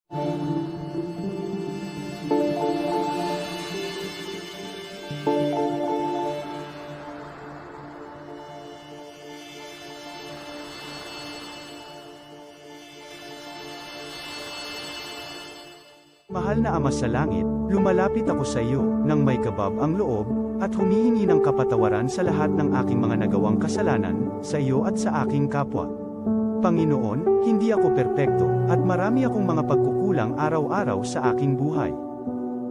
Mahal na Ama sa langit, lumalapit ako sa iyo, nang may kabab ang loob, at humihingi ng kapatawaran sa lahat ng aking mga nagawang kasalanan, sa iyo at sa aking kapwa. Panginoon, hindi ako perpekto, at marami akong mga pagkukulang araw-araw sa aking buhay.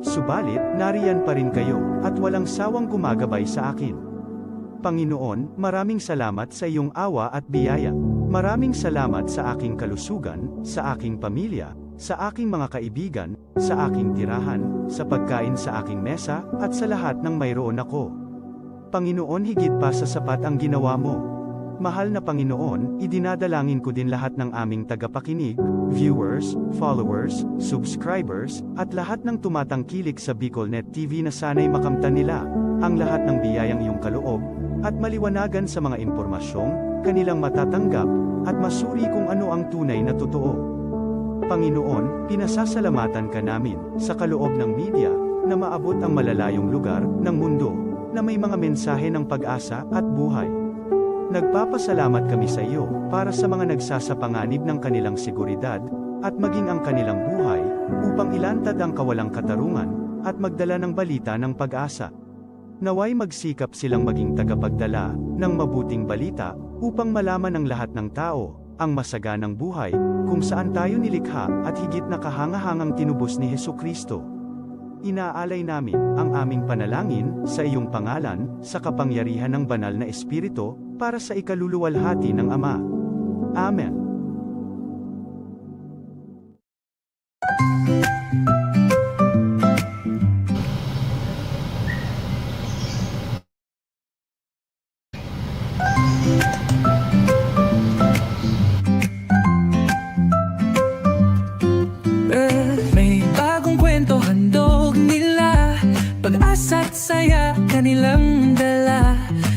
Subalit, nariyan pa rin kayo, at walang sawang gumagabay sa akin. Panginoon, maraming salamat sa iyong awa at biyaya. Maraming salamat sa aking kalusugan, sa aking pamilya, sa aking mga kaibigan, sa aking tirahan, sa pagkain sa aking mesa, at sa lahat ng mayroon ako. Panginoon, higit pa sa sapat ang ginawa mo. Mahal na Panginoon, idinadalangin ko din lahat ng aming tagapakinig, viewers, followers, subscribers, at lahat ng tumatangkilik sa BicolNet TV na sana'y makamtan nila ang lahat ng biyayang iyong kaloob, at maliwanagan sa mga impormasyong kanilang matatanggap, at masuri kung ano ang tunay na totoo. Panginoon, pinasasalamatan ka namin, sa kaloob ng media, na maabot ang malalayong lugar, ng mundo, na may mga mensahe ng pag-asa, at buhay. Nagpapasalamat kami sa iyo, para sa mga nagsasapanganib ng kanilang seguridad, at maging ang kanilang buhay, upang ilantad ang kawalang katarungan, at magdala ng balita ng pag-asa. Naway magsikap silang maging tagapagdala, ng mabuting balita, upang malaman ng lahat ng tao, ang masaganang buhay, kung saan tayo nilikha, at higit na kahangahangang tinubos ni Hesukristo. Inaalay namin ang aming panalangin sa iyong pangalan, sa kapangyarihan ng banal na Espiritu, para sa ikaluluwalhati ng Ama. Amen. May bagong kwento handog nila, pag-asa't saya kanilang dala.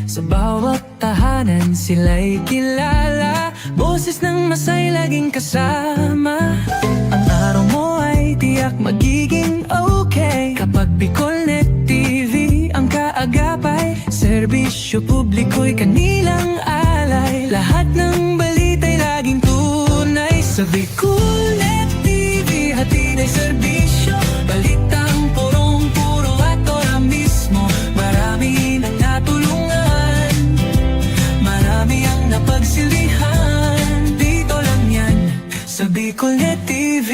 Sa bawat tahanan sila'y kilala, boses ng masay laging kasama. Ang araw mo ay tiyak magiging okay, kapag BicolNet TV ang kaagapay. Serbisyo publiko'y kanilang alay, lahat ng balita'y laging tunay. Sa BicolNet TV, hatid ay serbisyo, balitang purong-puro at ora mismo. Marami nang natulungan, marami ang napagsilbihan. Dito lang yan, sa BicolNet TV.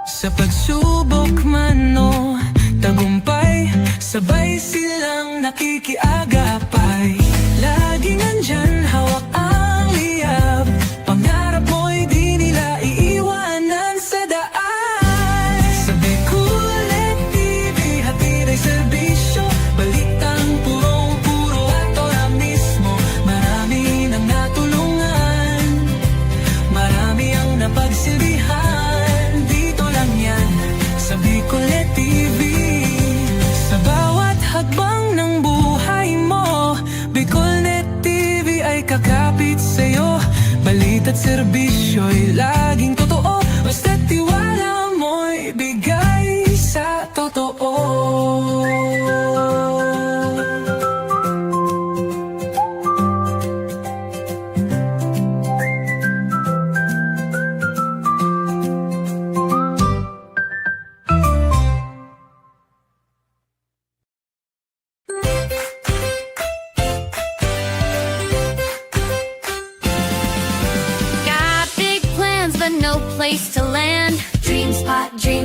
Sa pagsubok man o tagumpay, sabay silang nakikiagapay. Laging andyan, hawak ang liyab, pangarap mo'y di nila iiwanan sa daan. Sa BicolNet TV, hatid ay serbisyo, balitang purong-puro at ora mismo. Marami nang natulungan, marami ang napagsilbihan. Dito lang yan, sa BicolNet TV. Sa bawat hakbang ng buhay mo, BicolNet TV ay kakapit sa'yo. Balita't serbisyo'y laging totoo, basta't tiwala mo'y bigay sa totoo. Got big plans but no place to land. Dream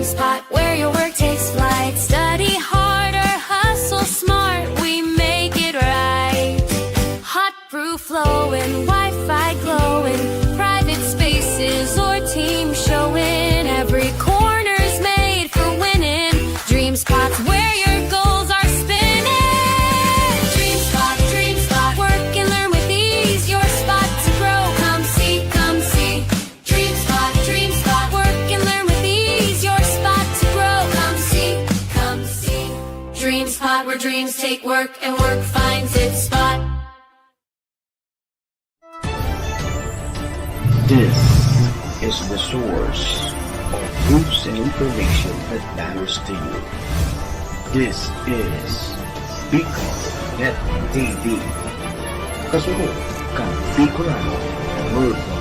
spot, where your work takes flight. Study harder, hustle smart, we make it right. Hot brew flowing, Wi-Fi glowing, private spaces or team showing. Every corner's made for winning. Dream spots where your goals are spinning. Dream spot, work and learn with ease. Your spot to grow, come see, come see. Dream spot, work and learn with ease. Your spot to grow, come see, come see. Dream spot, where dreams take work and work finds its spot. This is the source of news and information that matters to you. This is Bicol Net TV. Kasunod kang Bicolano Worldwide.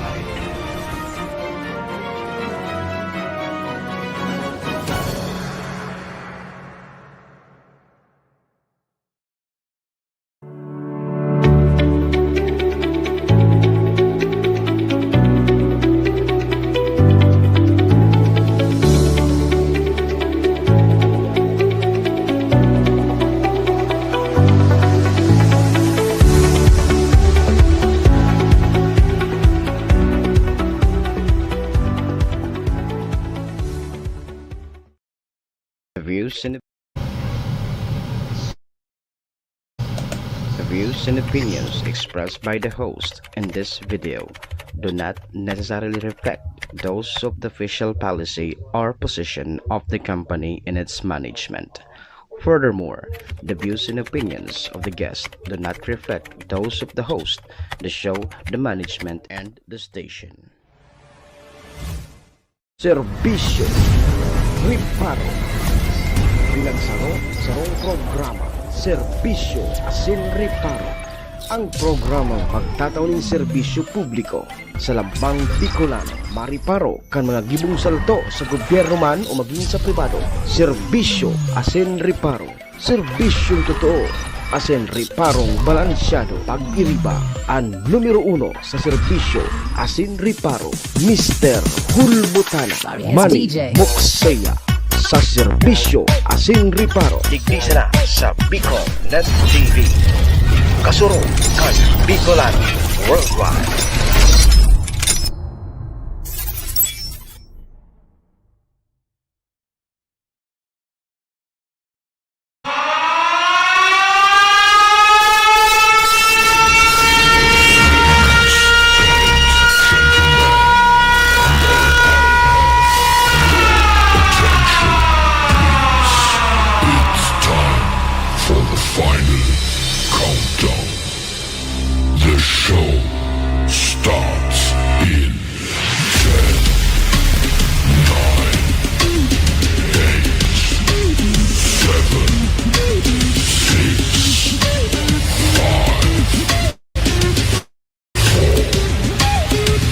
The views and opinions expressed by the host in this video do not necessarily reflect those of the official policy or position of the company and its management. Furthermore, the views and opinions of the guest do not reflect those of the host, the show, the management, and the station. Serbisyo Riparo Pinagsaro-sarong programa Serbisyo Asin Riparo, ang programang pagtatauning serbisyo publiko sa lambang Bicolano, mariparo kan mga gibong salto sa gobyerno man o maging sa pribado. Serbisyo Asin Riparo, serbisyong totoo, Asin Riparong balansyado. Pag-iriba ang numero 1 sa serbisyo Asin Riparo, Mr. Hulbutana Manny Moxeya sa serbisyo Asin Riparo. Digdisa na sa Bicol Net TV. Kasuro kan Bicolano Worldwide. Final countdown. The show starts in 10, 9, 8, 7, 6, 5, 4,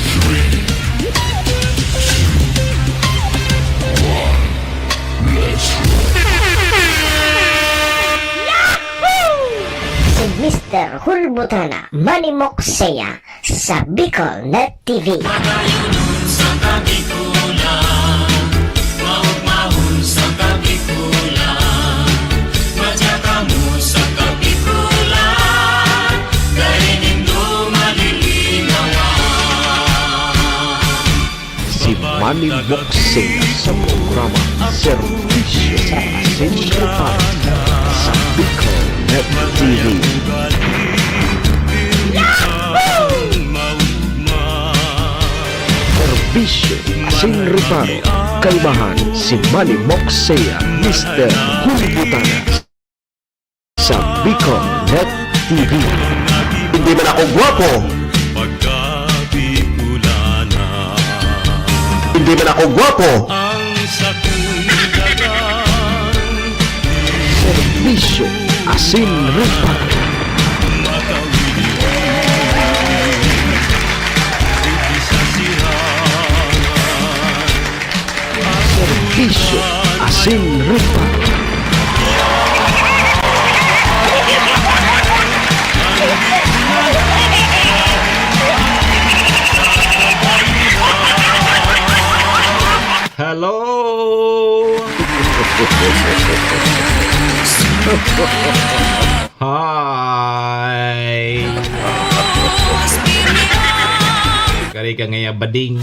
3, 2, 1. Let's roll. Mr. Hulbutana Manny Moxeya sa Bicol Net TV. Si Manny Moxeya sa programa Serbisyo Asin Riparo sa Bicol Net TV. Serbisyo Asin Riparo, kaibahan si Manny Moxeya, Mr. Hulbutana sa Bicol Net TV. Hindi man ako gwapo, hindi man ako gwapo, Serbisyo Asin Riparo. Serbisyo Asin Riparo. Hello! Hi! Kari ka ngaya bading.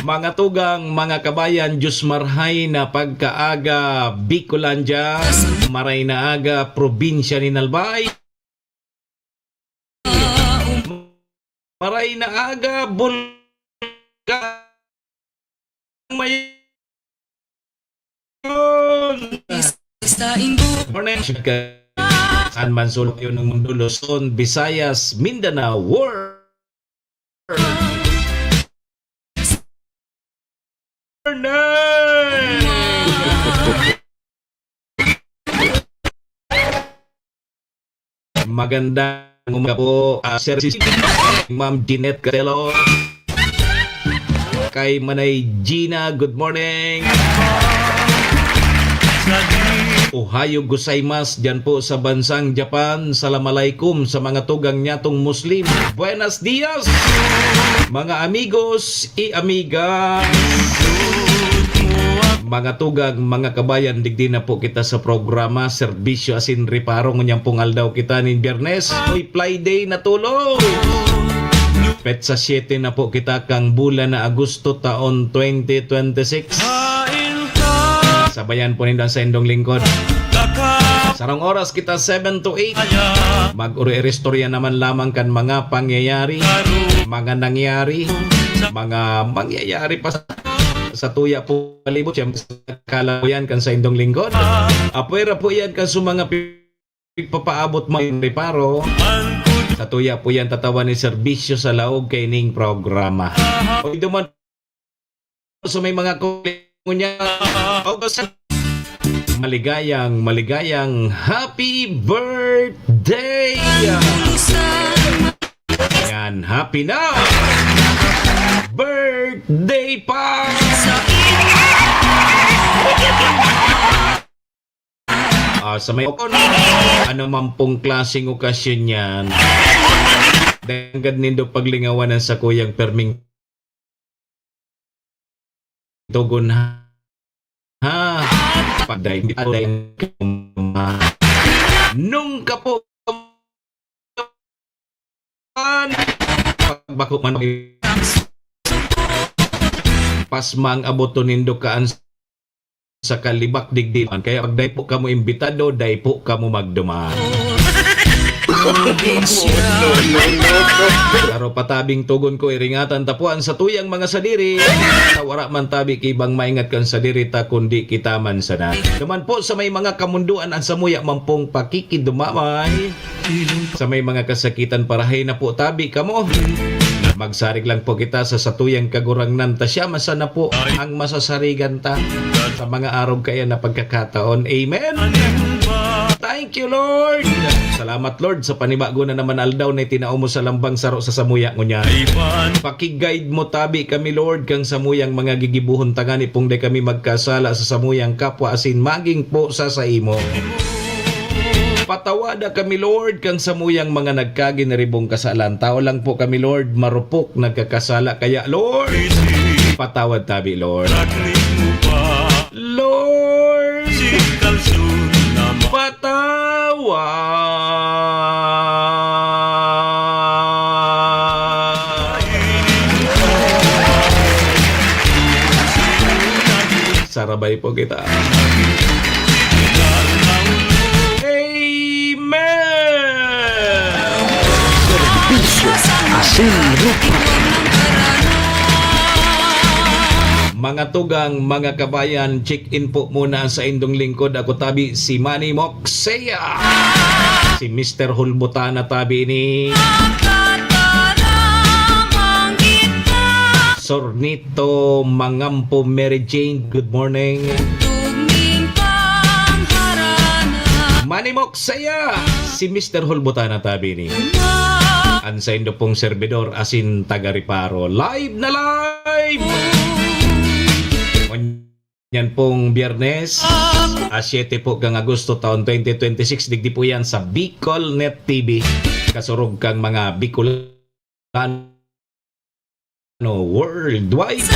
Mga tugang, mga kabayan, Diyos marhay na pagkaaga Bicolandia, maray na aga probinsya ni Nalbay. Maray na aga Bulga may Saan man sulok yun ng mundo, Luzon, Visayas, Mindanao, world. Magandang umaga po, Sir Ma'am Jeanette Catelo, kay Manay Gina, good morning. Ohayo gozaimasu dyan po sa bansang Japan. Assalamualaikum sa mga tugang nyatong Muslim. Buenos dias mga amigos y amigas. Mga tugang, mga kabayan, digdi na po kita sa programa Serbisyo Asin Reparo. Ngunyang pungal daw kita ni Biyernes. Uy, Friday na tulo. Petsa 7 na po kita kang bulan na Agosto taon 2026. Sabayan po nindan sa indong lingkod. Sarong oras kita 7 to 8. Mag-uri-restorya naman lamang kan mga pangyayari, mga nangyari, mga mangyayari pa sa tuya po palibot. Siyempre, kala po yan kan sa indong lingkod. Apwera po yan kan sa mga pagpapaabot mo yung reparo. Sa tuya po yan tatawan ni serbisyo sa laog kay ning programa. O duman so may mga kunya maligayang happy birthday! Yan, happy na! Birthday pa! Sa may ano man pong klaseng okasyon yan, dagad nindo paglingawanan sa kuyang perming tugon ha paday nung kapo pagbako man pasmang aboto nindo kaan sa kalibak digdiman, kaya pag day po kamo imbitado, day po kamo magduman. Pero patabing tugon ko iringatan tapuan sa tuyang mga sadiri. Tawara man tabi kibang maingat kan sadiri ta kundi kita man sana. Duman po sa may mga kamunduan ang samuya mampong pakikidumamay. Sa may mga kasakitan parahay na po tabi kamo. Magsarig lang po kita sa satuyang kagurangnan ta siya masana po ang masasarigan ta sa mga araw kaya na pagkakataon. Amen. Thank you, Lord. Salamat, Lord, sa panibago na naman aldaw na itinao mo sa lambang saro sa samuya ngunya. Pakiguide mo tabi kami, Lord, kang samuyang mga gigibuhon tangani pong de kami magkasala sa samuyang kapwa asin maging po sa imo. Patawada kami, Lord, kang samuyang mga nagkaginaribong kasalan. Tao lang po kami, Lord, marupok nagkakasala. Kaya, Lord, patawad tabi, Lord. Lord, patawad. Sarabay po kita. Mga tugang, mga kabayan, check-in po muna sa indong lingkod. Ako tabi si Manny Moxea. Si Mr. Hulbutana tabi ni Sornito Mangampo Mary Jane. Good morning. Manny Moxea. Si Mr. Hulbutana tabi ni Ansa indo pong servidor asin taga-reparo. Live na live! Yan pong Biyernes, 7 po kang Agosto taon 2026. Digdi po yan sa Bicol Net TV. Kasurog kang mga Bicolano worldwide.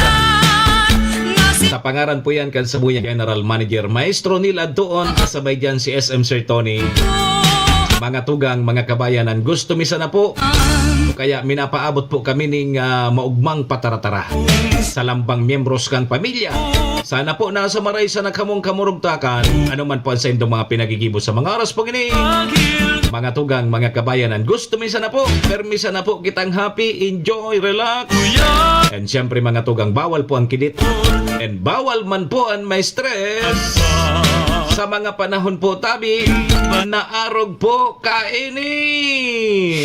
Sa pangaran po yan kan sa buya General Manager Maestro Nila doon. Kasabay dyan si SM Sir Tony. Mga tugang, mga kabayanan, gusto misa na po. Kaya minapaabot po kami ng maugmang pataratara sa lambang miyembros kang pamilya. Sana po nasa maray sa nakamong kamurugtakan. Ano man po ang sa indong mga pinagigibo sa mga oras po gini. Mga tugang, mga kabayanan, gusto misa na po. Permisa na po kitang happy, enjoy, relax. And syempre mga tugang, bawal po ang kidit. And bawal man po ang may stress. Sa mga panahon po tabi, naarog po kaini.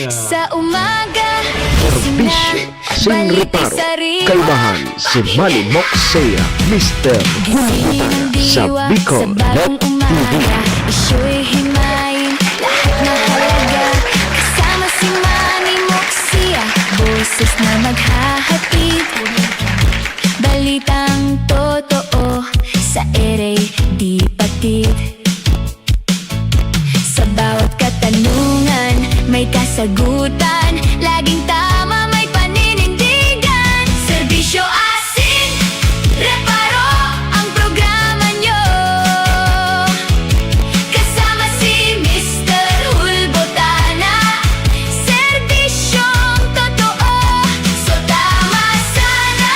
Sa umaga, Serbisyo Asin Reparo. Kaibahan si Manny Moxea, Mr. Hulbutana sa Bicol Net TV. Isyo'y himayin, lahat na halaga. Kasama si Manny Moxea, boses na maghahatid. Balitang totoo, sa ere di patid. Sa bawat katanungan, may kasagutan. Laging tama, may paninindigan. Serbisyo Asin Reparo ang programa nyo. Kasama si Mr. Hulbutana, serbisyong totoo. So tama sana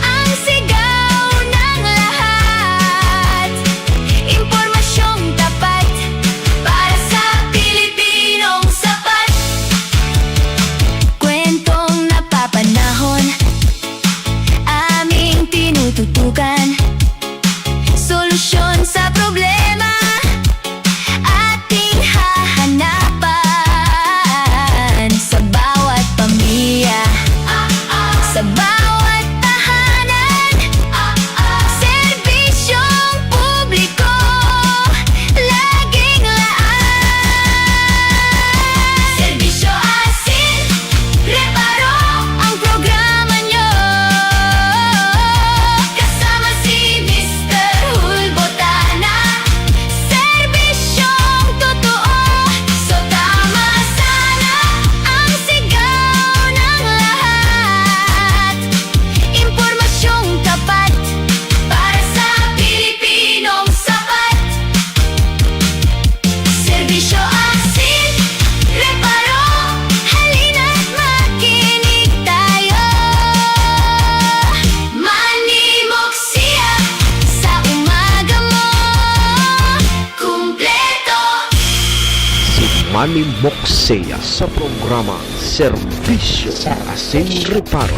ang sigaw ng lahat. Impormasyong tapat para sa Pilipinong sapat. Kwentong napapanahon, aming tinututukan. Solusyon sa problema, ating hahanapan. Sa bawat pamilya, sa bawat tahanan, serbisyong publiko, laging laan. Serbisyo Asin Reparo ang programa nyo. Kasama si Mr. Hulbutana, serbisyong totoo. So tama sana ang sigaw ng lahat. Impormasyong tapat para sa Pilipinong sapat. Serbisyo Asin Reparo, halina't makinig tayo. Manny Moxea, sa umaga mo kumpleto. Si Manny Moxea sa programa Serbisyo Asin Reparo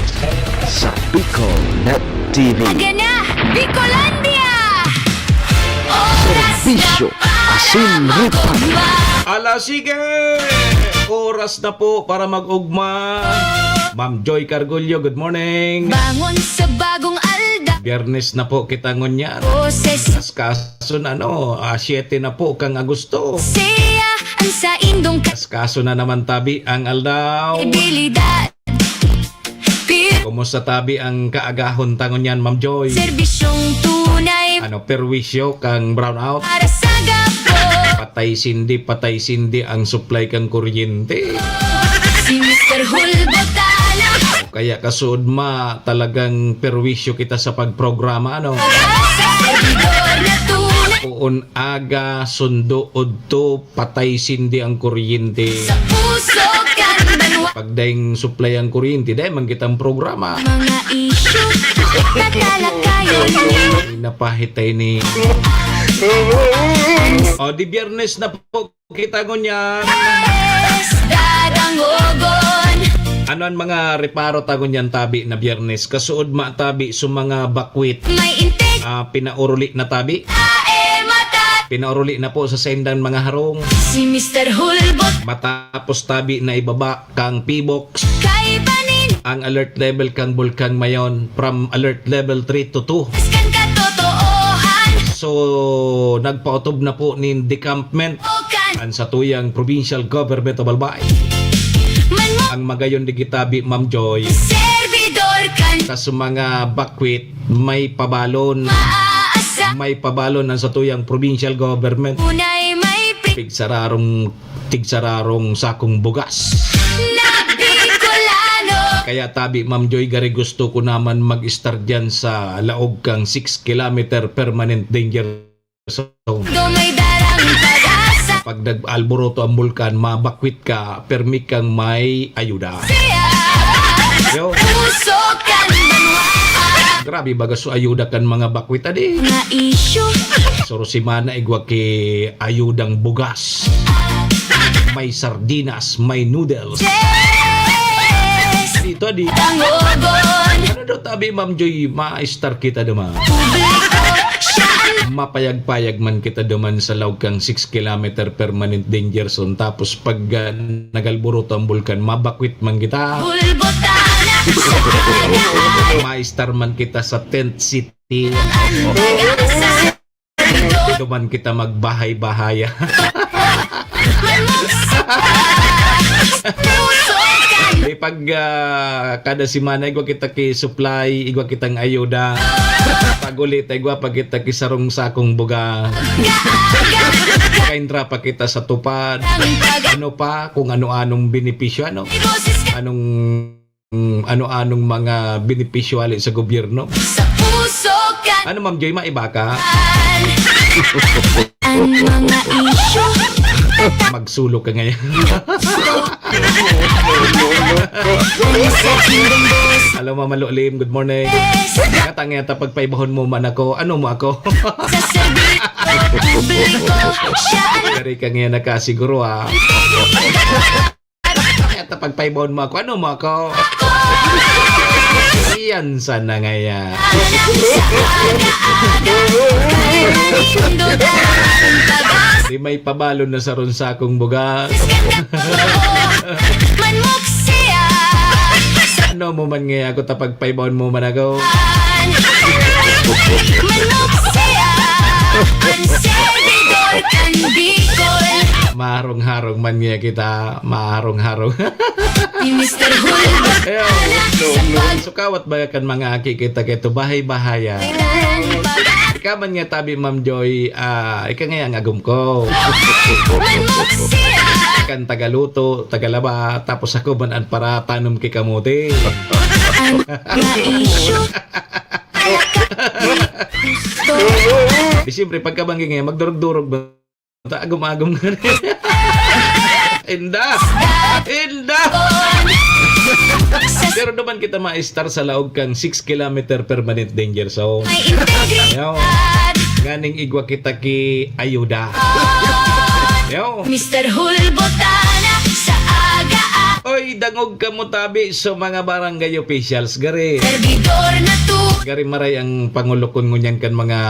sa Bicol Net TV. Aga na, Bicolandia! Oras Serbisyo Asin Reparo. Ala sige! Oras na po para mag-ugma. Ma'am Joy Cargullo, good morning. Bangon sa bagong alda. Biyernes na po kita ngunyan. Boses Kaso na 7 na po kang Agosto. siya ang sa indong Kaso na naman tabi ang aldaw. kredibilidad. Kumusta tabi ang kaagahon tangon yan, Ma'am Joy? Serbisyong tunay Perwisyo kang brownout. para sa gapo. Patay sindi ang supply kang kuryente. Si Mr. Hulbutana, Kaya kasuod talagang perwisyo kita sa pagprograma, sa servidor na tunay. Uon aga, sundo, udto, patay sindi ang kuryente. Sa puso kan banwa. Pagdaing supply ang kuryente, dahil man kitang programa. Mga isyu, tatalakayon. Napahitay ni... O, di Biyernes na po kita ngunyan. Dadangogon. Ano ang mga reparo tagon yan tabi na Biyernes? Kasuod tabi sa mga bakwit. May integ, Pinauruli na tabi. matat. Pinauruli na po sa sendan mga harong. Si Mr. Hulbut, Matapos tabi na ibaba kang P-box. kay panin. Ang alert level kang Bulkang Mayon from alert level 3 to 2. Iskan katotoohan. So, nagpautob na po ni decampment Okan, ang sa tuyang provincial government of Albay. man mo, Ang magayon di kitabi, Ma'am Joy, servidor kan. sa mga bakwit may pabalon. Maaasa, May pabalon ang sa tuyang provincial government. unay may Tigsararong sakong bugas. na Bicolano. Kaya tabi, Ma'am Joy, gari gusto ko naman mag-start dyan sa laog kang 6 kilometer permanent danger zone. May darang pag-asa. Pag nag-alboroto ang bulkan, mabakwit ka, permi kang may ayuda. Siya, Yo, puso kan banwa. grabe baga so ayuda kan mga bakwit adi. Nga isyu, Soro si Mana igwa ki ayudang bugas. May sardinas, may noodles. yes. dito di. Tangogon Ano daw tabi Ma'am Joy, ma-star kita duman. Publiko Saan Mapayag-payag man kita duman sa lawg kang 6 km permanent danger zone. Tapos pag nagalburuto ang bulkan, mabakwit man kita. Bulbotana Sa agaan Ma-star man kita sa tent city. Pag-asa Duman kita magbahay-bahaya. Puso ka Di pag kada semana igwa kita ki supply, igwa kitang ayuda. Pag ulit igwa pag kita ki sarong sakong buga. Kaintra pa kita sa tupad. Ano pa kung ano-anong benepisyo anong ano-anong mga benepisyo ali sa gobyerno. Sa puso ka Ano Ma'am Joy, maiba ka? Ang mga isyo Magsulok ka ngayon. Sa tindong bus Hello Mama Lulim, good morning. Katangeta pagpaibahon mo man ako. Ano mo ako? Sa serbisyo publiko Saan Dari ka ngayon nakasiguro ha. Kaya pagpaibon mo ako, ano mo ako? Iyan sana ngayon. Pindot ang tagas Di may pabalo na sa runsakong bugas. Manmok siya Ano mo man ngayon ako tapagpaibon mo man ako? Manmok siya Ang servidor kan Bicol Maharong-harong man ngayon kita. Maharong-harong. Ni Mr. Hulbot Ayaw. Sa Sukawat ba kan mga aki kita kito bahay-bahaya. pagkalan Ikaw man nga tabi Ma'am Joy, ika nga ang agum ko. Manmok siya Kan tagaluto, tagalaba, tapos ako banan para tanom kay kamuti. Ang mga isyo Gusto Di siyempre pagkabanggi ngayon, magdurog-durog ba? Agum-agum nga rin. Inda! Inda! Pero naman kita ma-star sa laog kang 6 km permanent danger zone. May integridad Yaw, nganing igwa kita ki ayuda. Yaw, Mr. Hulbotana Sa agaan oy, dangog ka mo tabi sa mga barangay officials, gari. Servidor na to Gari maray ang pangulokon ngunyan kan mga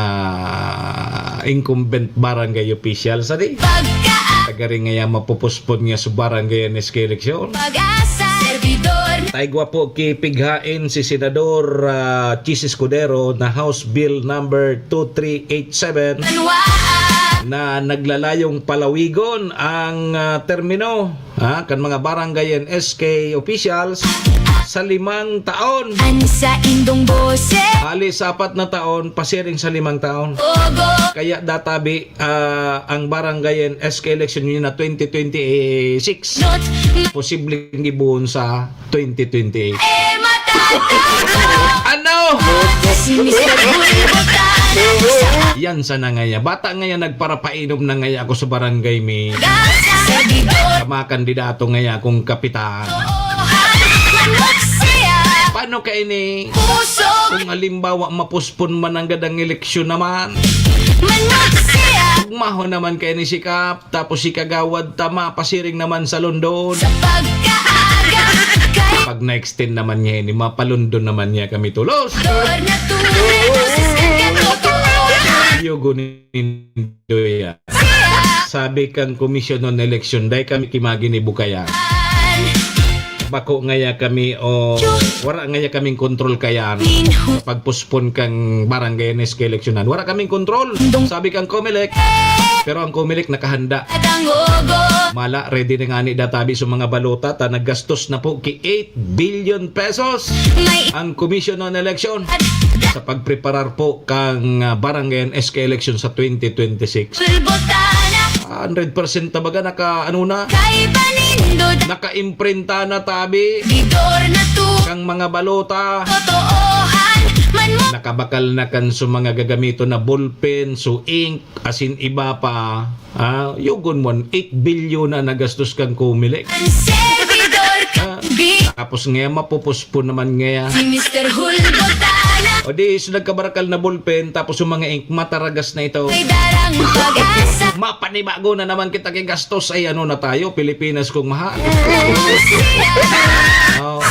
incumbent barangay officials, adi. Pagkaan Tagari nga mapupuspon nga sa barangay NSK eleksyon. Pag-asa Servidor Taigwa po kipighain si Senador Chis Escudero na House Bill number 2387 Manwaan na naglalayong palawigon ang termino kan mga barangay NSK officials sa 5 taon. Sa indong bose Halos 4 na taon, pasiring sa 5 taon. Ogo Kaya databi ang barangay NSK election yun na 2026 Not posibleng gibuon sa 2028. matata Ano? Si Mr. Hulbotana Sa Yan sana ngaya. Bata ngaya nagparapainom na ngaya ako sa barangay may gasa Servidor mga kandidato ngaya akong kapitan. Manmok siya Paano ka ini? Puso Kung halimbawa mapuspon man ang gadang eleksyon naman, Manmok siya maho naman kay ni sikap, tapos si kagawad tama, pasiring naman sa London. Sa pagkaaga Kay Pag na-extend naman niya ini, mapalundon naman niya kami tulos. Dor na tunay Boses ka katotohanan Yogo nindo ya. Sabi kang komisyon ng eleksyon, dahil kami kimagi ni Bukaya. Bako ngaya kami o wala ngaya kaming kontrol kayan. Minho Pagpuspon kang barangay NSK eleksyonan, wala kaming kontrol. Sabi kang Comelec, pero ang Comelec nakahanda. At ang ogo Mala, ready na nga ni databi sa mga balota ta naggastos na po ki 8 billion pesos May ang komisyon ng eleksyon sa pagpreparar po kang barangay NSK election sa 2026. Hulbotana 100% tabaga naka ano na, Kay panindod naka-imprinta na tabi Servidor na to kang mga balota. Totoohan Manmok Nakabakal na kan sa mga gagamito na ballpen, so ink, asin iba pa. Yugon mo, 8 billion na nagastos kang Comelec. Ang servidor ka Bicol Tapos ngayon mapupuspo naman ngayon. Si Mr. Hulbotana O di, so nagkabarakal na ballpen, tapos yung mga ink, mataragas na ito. May darang pag-asa Mapanibago na naman kita kay gastos. Ay ano na tayo, Pilipinas kong mahal. Siya Oh.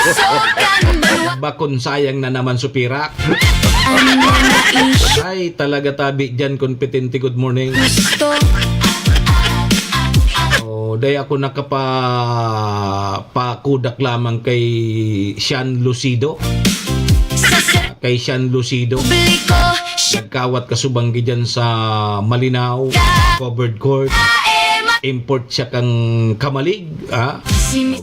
Busukan ba Bakon sayang na naman supirak. Ay, talaga tabi dyan, kompetente. Good morning. gusto? Oh, day ako pakudak lamang kay Sean Lucido. Sa Kay Sean Lucido. publiko, Nagkawat kasubanggi dyan sa Malinaw. Covered court. Import siya kang kamalig.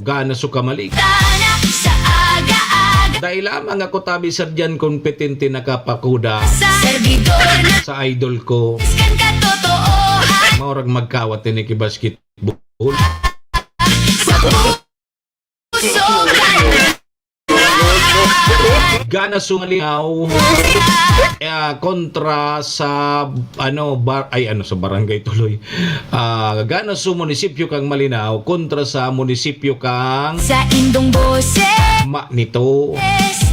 Gana su kamalig. simitana sa aga-aga. Dahil lamang ako tabi sa dyan kompetente nakapakuda Sa servidor na sa idol ko. kan katotohan. Maurag magkawat ni basketball. Sa busukan Gana sumalinaw kontra sa sa barangay tuloy. Gana su munisipyo kang Malinaw kontra sa munisipyo kang sa indong boses nito.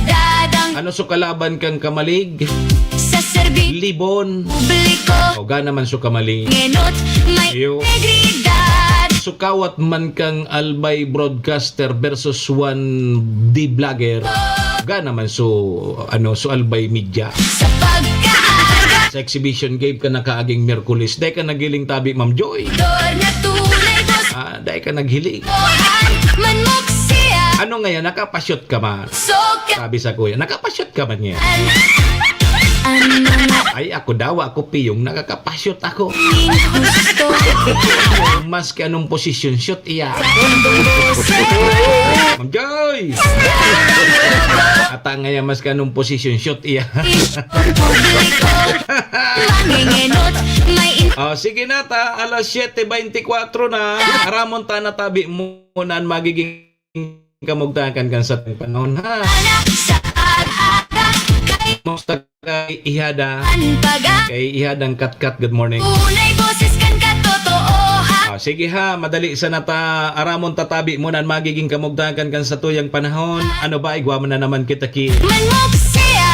dadang Ano su kalaban kang Kamalig? sa servidor Libon. publiko. O gana man su Kamalig. Ngenot may Iyo. integridad. Sukawat man kang Albay broadcaster versus one D vlogger. Gana man su Albay media. Sa pagkaaga Sa exhibition game ka nakaaging Merkulis. Dahil ka nagiling tabi, Ma'am Joy. na tunay Dahil ka naghiling. bosuhan manmok siya. Ano ngayon, nakapasyot ka man? Sokan Sabi sa kuya, nakapasyot ka man niya? ang mga Ay, ako daw, ako piyong, nakakapasyot ako. gusto. Mas ka anong posisyon, shoot iya. Indong boses Ma'am Joy! Ata ngayon, mas ka anong posisyon, shoot iya. publiko. Mangingenot may Sige na ta, alas 7:24 na. Aramon ta na tabi mo na magiging kamugtakan kan sa panahon ha. inana sa aga-aga. Kay Musta kay Ihada? anpaga Kay Ihadang Katkat, good morning. tunay boses kan katotohan. Sige ha, madali sa nata aramon tatabi mo na magiging kamugtakan kan sa tuyang panahon. Ano ba, igwa mo na naman kita ki Manmok siya.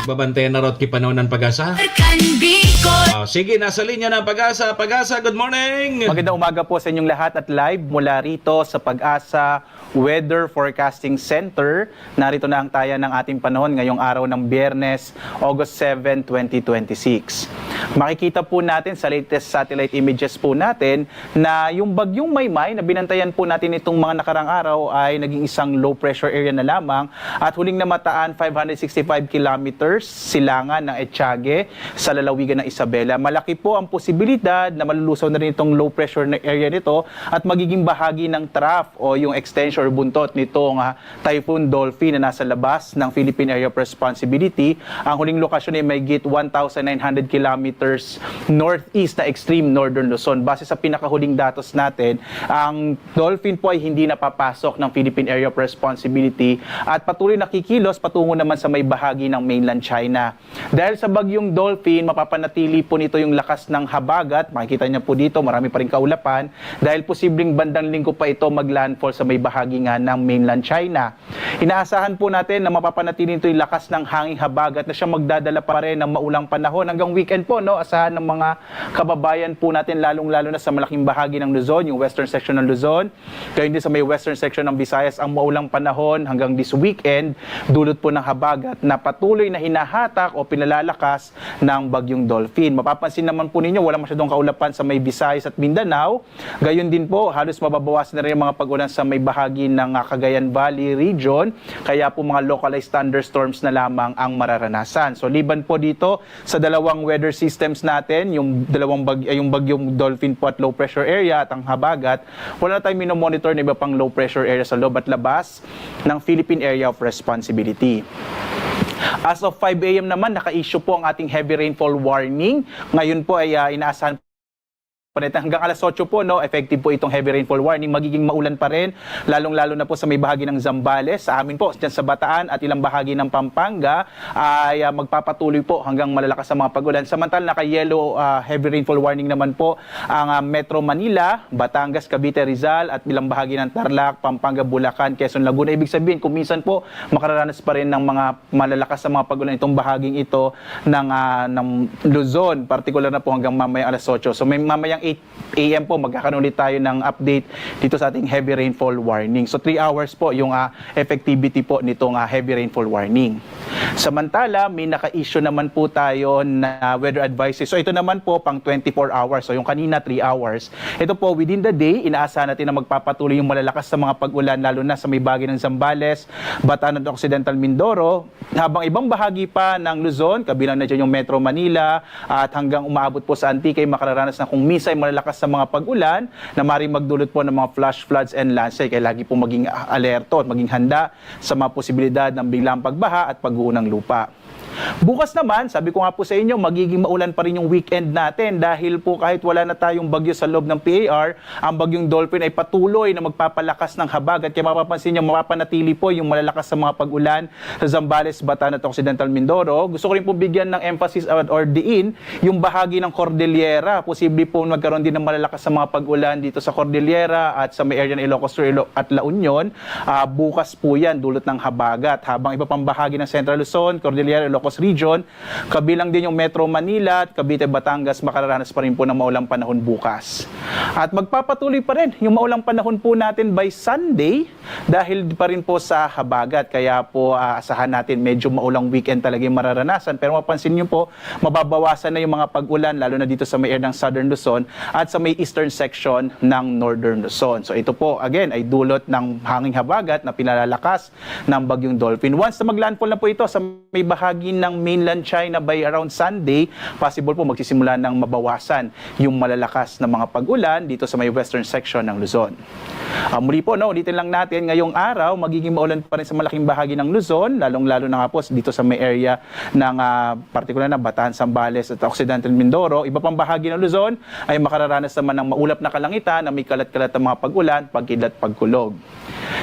babantayan na rot ki panahon ng pag-asa. Kan bikol. Sige, nasa linya ng pag-asa. Pag-asa, good morning! Magandang umaga po sa inyong lahat at live mula rito sa Pag-asa Weather Forecasting Center. Narito na ang taya ng ating panahon ngayong araw ng Biyernes, August 7, 2026. Makikita po natin sa latest satellite images po natin na yung bagyong Maymay na binantayan po natin itong mga nakarang araw ay naging isang low pressure area na lamang at huling namataan 565 kilometers silangan ng Etiague sa lalawigan ng Isabela. Malaki po ang posibilidad na malulusaw na rin itong low pressure na area nito at magiging bahagi ng trough o yung extension or buntot nitong Typhoon Dolphin na nasa labas ng Philippine Area of Responsibility. Ang huling lokasyon ay may git 1,900 kilometers northeast na extreme northern Luzon. Base sa pinakahuling datos natin, ang Dolphin po ay hindi napapasok ng Philippine Area of Responsibility at patuloy nakikilos patungo naman sa may bahagi ng mainland China. Dahil sa bagyong Dolphin, mapapanatili po nito yung lakas ng habagat. Makikita niyo po dito, marami pa rin kaulapan. Dahil posibleng bandang linggo pa ito maglandfall sa may bahagi nga ng mainland China. Inaasahan po natin na mapapanatili nito yung lakas ng hanging habagat na siya magdadala pa rin ng maulang panahon hanggang weekend po, no? Asahan ng mga kababayan po natin, lalong-lalo na sa malaking bahagi ng Luzon, yung western section ng Luzon. Gayon din sa may western section ng Visayas, ang maulang panahon hanggang this weekend, dulot po ng habagat na patuloy na hinahatak o pinalalakas ng bagyong Dolphin. Mapapansin naman po ninyo, walang masyadong kaulapan sa may Visayas at Mindanao. Gayon din po, halos mababawasan na rin yung mga pag-ulan sa may bahagi ng Cagayan Valley region. Kaya po mga localized thunderstorms na lamang ang mararanasan. So liban po dito sa dalawang weather systems natin, yung yung bagyong Dolphin po at low pressure area at ang habagat, wala na tayong minomonitor na iba pang low pressure area sa loob at labas ng Philippine Area of Responsibility. As of 5 a.m. naman, naka-issue po ang ating heavy rainfall warning. Ngayon po ay inaasahan hanggang alas 8 po, no, effective po itong heavy rainfall warning. Magiging maulan pa rin, lalong-lalo na po sa may bahagi ng Zambales. Sa amin po, dyan sa Bataan at ilang bahagi ng Pampanga, ay magpapatuloy po hanggang malalakas ang mga pag-ulan. Samantala, naka-yellow heavy rainfall warning naman po ang Metro Manila, Batangas, Cavite, Rizal, at ilang bahagi ng Tarlac, Pampanga, Bulacan, Quezon, Laguna. Ibig sabihin, kung minsan po, makararanas pa rin ng mga malalakas na mga pag-ulan itong bahaging ito ng Luzon, particular na po hanggang mamayang alas 8. So may mamayang 8 a.m. po, magkakaroon ulit tayo ng update dito sa ating heavy rainfall warning. So 3 hours po yung effectivity po nitong heavy rainfall warning. Samantala, may naka-issue naman po tayo na weather advices. So ito naman po pang 24 hours. So yung kanina 3 hours. Ito po within the day, inaasahan natin na magpapatuloy yung malalakas na mga pag-ulan lalo na sa may bahagi ng Zambales, Bataan at Occidental Mindoro, habang ibang bahagi pa ng Luzon, kabilang na dyan yung Metro Manila at hanggang umaabot po sa Antique, makararanas na kung minsan malalakas sa mga pag-ulan na maaaring magdulot po ng mga flash floods and landslide. Kaya lagi po maging alerto at maging handa sa mga posibilidad ng biglang pagbaha at pag-uho ng lupa. Bukas naman, sabi ko nga po sa inyo, magiging maulan pa rin yung weekend natin dahil po kahit wala na tayong bagyo sa loob ng PAR, ang bagyong Dolphin ay patuloy na magpapalakas ng habag at kaya mapapansin nyo, mapapanatili po yung malalakas sa mga pag-ulan sa Zambales, Bataan at Occidental Mindoro. Gusto ko rin po bigyan ng emphasis or diin yung bahagi ng Cordillera. Posible po magkaroon din ng malalakas sa mga pag-ulan dito sa Cordillera at sa may area ng Ilocos Sur at La Union. Bukas po yan, dulot ng habagat. Habang iba pang bahagi ng Central Luzon, Cordillera, Ilocos Region, kabilang din yung Metro Manila at Cavite, Batangas, makararanas pa rin po ng maulang panahon bukas. At magpapatuloy pa rin yung maulang panahon po natin by Sunday dahil pa rin po sa habagat. Kaya po asahan natin medyo maulang weekend talaga yung mararanasan. Pero mapansin nyo po, mababawasan na yung mga pag-ulan lalo na dito sa may area ng Southern Luzon at sa may eastern section ng Northern Luzon. So ito po again ay dulot ng hanging habagat na pinalalakas ng bagyong Dolphin. Once na maglandfall na po ito sa may bahagi ng mainland China by around Sunday, possible po magsisimula ng mabawasan yung malalakas na mga pag-ulan dito sa may western section ng Luzon. Muli po, ulitin lang natin, ngayong araw, magiging maulan pa rin sa malaking bahagi ng Luzon, lalong-lalo na nga po dito sa may area ng partikular na Bataan, Zambales at Occidental Mindoro. Iba pang bahagi ng Luzon ay makararanas naman ng maulap na kalangitan na may kalat-kalat na mga pag-ulan, pagkidlat, pagkulog.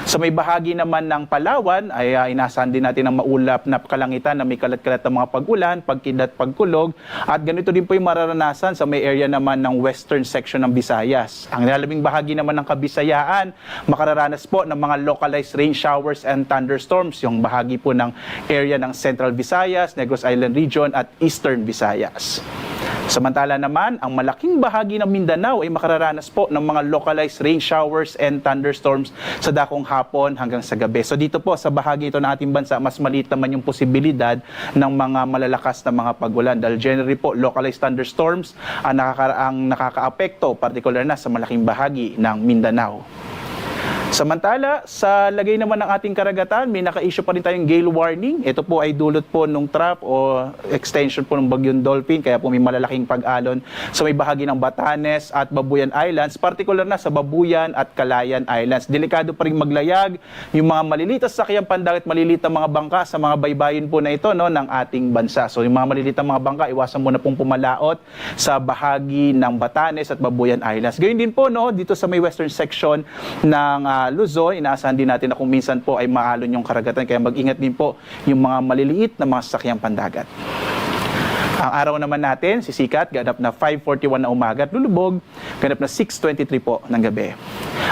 Sa may bahagi naman ng Palawan ay inasahan din natin ang maulap na kalangitan na may kalat-kalat na mga pag-ulan, pagkidlat, pagkulog at ganito din po yung mararanasan sa may area naman ng western section ng Visayas. Ang nilalabing bahagi naman ng Kabisayaan, makararanas po ng mga localized rain showers and thunderstorms, yung bahagi po ng area ng Central Visayas, Negros Island Region at Eastern Visayas. Samantala naman, ang malaking bahagi ng Mindanao ay makararanas po ng mga localized rain showers and thunderstorms sa dakong hapon hanggang sa gabi. So dito po sa bahagi ito ng ating bansa, mas maliit naman yung posibilidad ng mga malalakas na mga pag-ulan. Dahil generally po, localized thunderstorms ang nakakaapekto, particular na sa malaking bahagi ng Mindanao. Samantala, sa lagay naman ng ating karagatan, may naka-issue pa rin tayong gale warning. Ito po ay dulot po nung trap o extension po ng bagyong Dolphin, kaya po may malalaking pag-alon sa may bahagi ng Batanes at Babuyan Islands, particular na sa Babuyan at Calayan Islands. Delikado pa rin maglayag yung mga maliliit na sasakyang pandagat, maliliit na mga bangka sa mga baybayin po na ito ng ating bansa. So yung mga maliliit na mga bangka, iwasan muna pong pumalaot sa bahagi ng Batanes at Babuyan Islands. Gayun din po dito sa may western section ng Luzon, inaasahan din natin na kung minsan po ay maalon yung karagatan, kaya mag-ingat din po yung mga maliliit na mga sasakyang pandagat. Ang araw naman natin, sisikat, ganap na 5:41 na umaga at lulubog, ganap na 6:23 po ng gabi.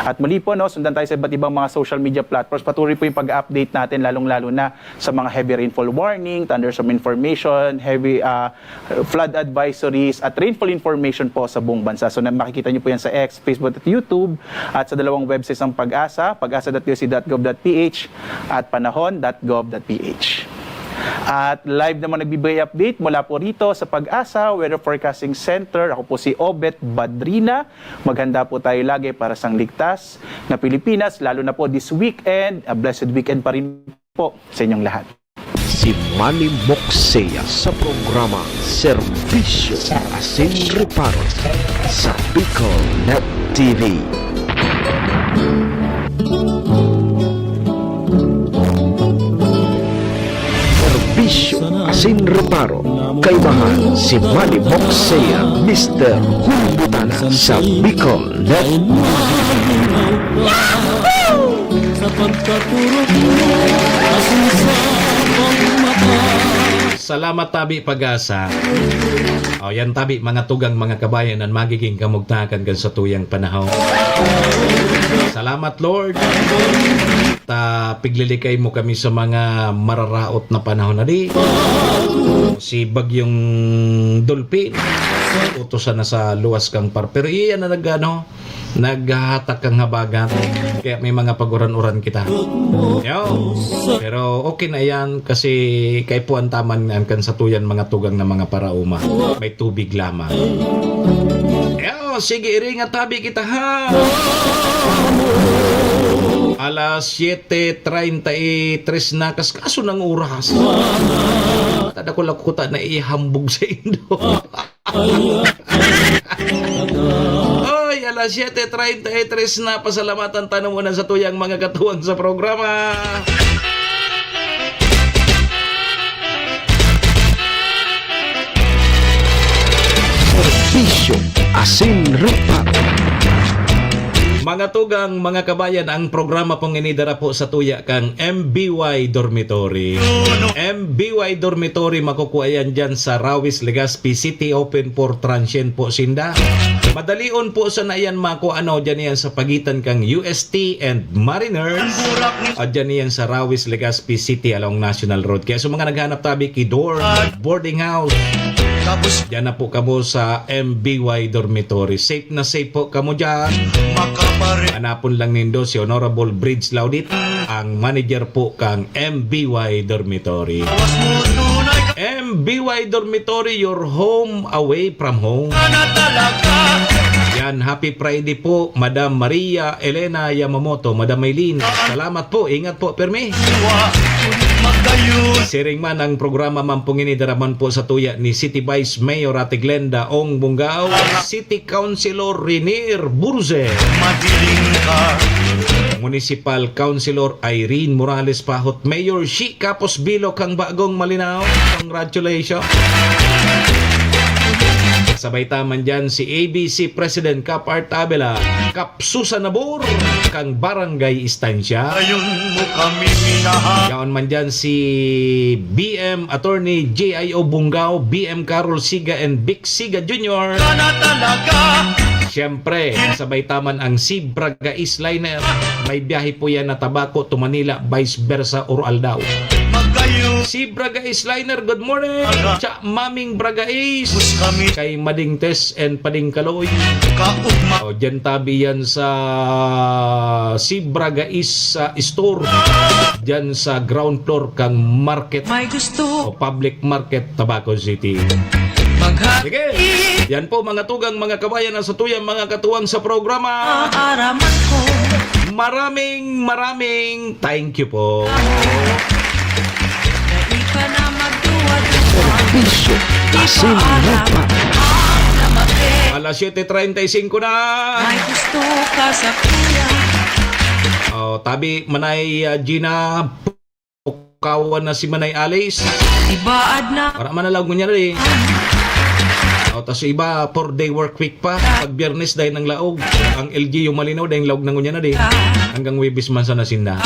At muli po, sundan tayo sa iba't ibang mga social media platforms. Patuloy po yung pag-update natin, lalong-lalo na sa mga heavy rainfall warning, thunderstorm information, heavy flood advisories, at rainfall information po sa buong bansa. So makikita nyo po yan sa X, Facebook at YouTube, at sa dalawang websites ng Pag-asa, pag-asa.pc.gov.ph at panahon.gov.ph. At live naman nagbibigay update mula po rito sa Pag-asa Weather Forecasting Center. Ako po si Obet Badrina. Maghanda po tayo lagi para sa ligtas na Pilipinas, lalo na po this weekend. A blessed weekend pa rin po sa inyong lahat. Si Manny Moxea sa programa Serbisyo Asin Reparo sa Bicol Net TV. Serbisyo Asin Reparo kay mahal si Manny Moxea, Mr. Hulbutana sa Bicol Net Sa pagkaturo ko, Salamat tabi Pag-asa. O yan tabi mga tugang mga kabayan ang magiging kamugtakan kan sa tuyang panahon. Salamat Lord. piglilikay mo kami sa mga mararaot na panahon na di. Si Bagyong Dolphin, utosan na sa luwas kang par. Pero iyan na naghahatak kang habagat. Kaya may mga paguran-uran kita. Yo. Pero okay na yan kasi kay puan taman kan sa tuyan mga tugang na mga parauma. May tubig lamang. Yo, sige iringat tabi kita ha. Alas 7:33 na kaskaso ng oras. Tada ko lakuta na ihambog sa indo. Oy, alas 7:33 na. Pasalamatan tanong muna sa tuyang mga katuwang sa programa. Serbisyo asin ripat. Mga tugang, mga kabayan, ang programa pong inidara po sa tuya kang MBY Dormitory. MBY Dormitory, makukuha yan dyan sa Rawis, Legazpi City, open for transient po sinda. Madalion po sa na yan makuha dyan yan sa pagitan kang UST and Mariners. O dyan yan sa Rawis, Legazpi City along National Road. Kaya sa mga naghanap tabi Kidor, boarding house, dyan na po kamo sa MBY Dormitory. Safe na safe po kamo dyan. Hanapon lang nindo si Honorable Bridge Laudit, ang manager po kang MBY Dormitory. MBY Dormitory, your home away from home. Yan, happy Friday po, Madam Maria Elena Yamamoto, Madam Maylin. Salamat po, ingat po, permi. Siring man ang programa mampungini daraman po sa tuya ni City Vice Mayor Ate Glenda Ong Bungao, City Councilor Renier Burze, Municipal Councilor Irene Morales Pahot, Mayor Shi Capos Bilo kang bagong Malinaw. Congratulations. Sabay taman dyan si ABC President Cap Art Abela, Cap Susan Nabor, kang Barangay Istansya. Yaon man dyan si BM Attorney J.I.O. Bungao, BM Carol Siga and Vic Siga Jr. Siyempre, sabay taman ang si Braga Isliner. May biyahe po yan na Tabaco to Manila, vice versa or Aldao. Si Braga Isliner, good morning. Cha Maming Braga Is, kay Mading Tess and Pading Kaloy. O, dyan tabi yan sa si Braga Is store. Dyan sa ground floor kang market o public market, Tabaco City. Sige, yan po mga tugang, mga kabayan na sa tuyang mga katuwang sa programa. Maraming thank you po. Serbisyo asin ripat. Alas 7:35 na. May gusto ka sa kuya. Tabi Manay Gina, pukawan na si Manay Alice. Ibaad na. Para manalag mo niya rin. Tapos iba 4-day work week pa. Pag Biyernes dahil ng laog. Ang LG yung Malinaw dahil laog na ngunya na din. Hanggang Webis man sa nasinda.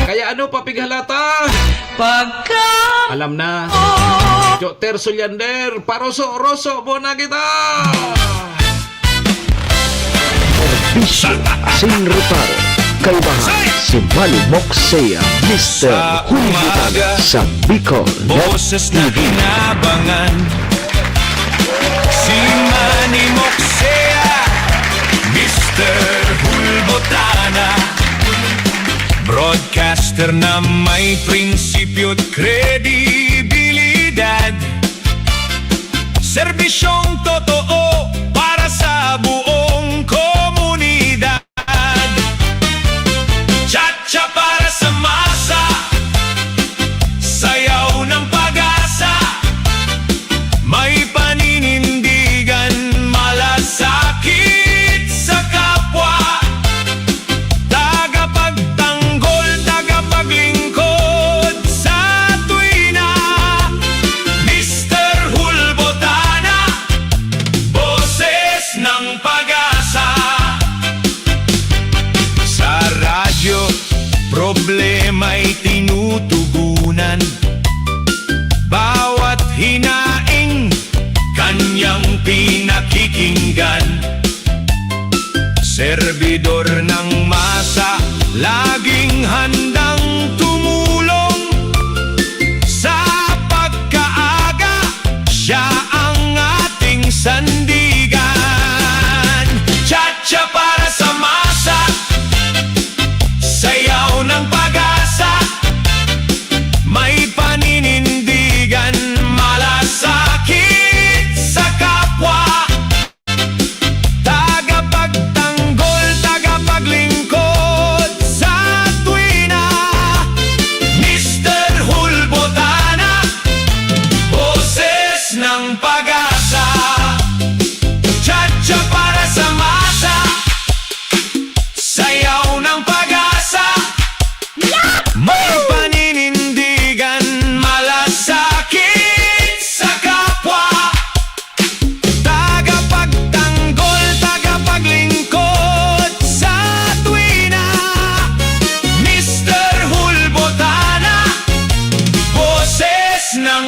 Kaya ano papighalata? Pagka Alam na. Joter Solyander, Paroso Rosso, bona kita. Serbisyo asin riparo. Kaibahan si Manny Moxea, Mr. Hulbutan sa Bicol Boses na TV. kinabangan, si Manny Moxea, Mr. Hulbotana, broadcaster na may prinsipyo't kredibilidad, serbisyong totoo para sa buong komunidad. Cha-cha para sa masa, sayaw ng pag-asa, may paninindigan, malasakit sa kapwa, tagapagtanggol, tagapaglingkod sa tuwina, Mr. Hulbotana,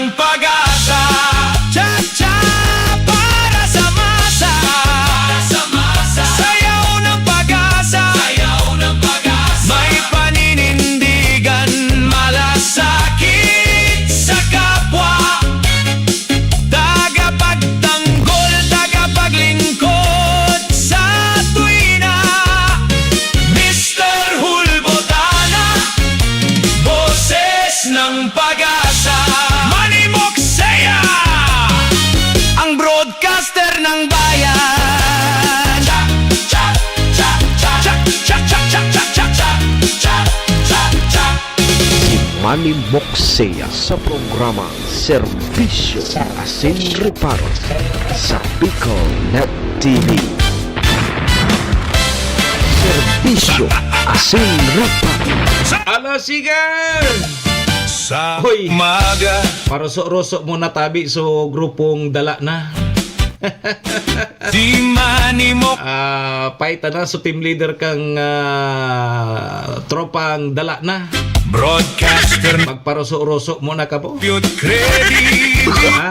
ng pag-asa. Cha-cha para sa masa. Sayaw ng pag-asa. May paninindigan, malasakit sa kapwa. Tagapagtanggol, tagapaglingkod sa tuwina. Mr. Hulbotana, boses ng pag-asa. Manny Moxea, ang broadcaster ng bayan. Cha cha cha cha cha cha cha cha cha cha cha cha cha. Si Manny Moxea sa programa Serbisyo Asin Reparo sa Bicol Net TV. Serbisyo Asin Reparo. Alasigan! Sa Hoy! umaga, Parosok-rosok mo na tabi so grupong dala na. si Manny Mo Paita na so team leader kang tropang dala na. broadcaster ng Magparosok-rosok mo na ka po. Pute Credit. Ha?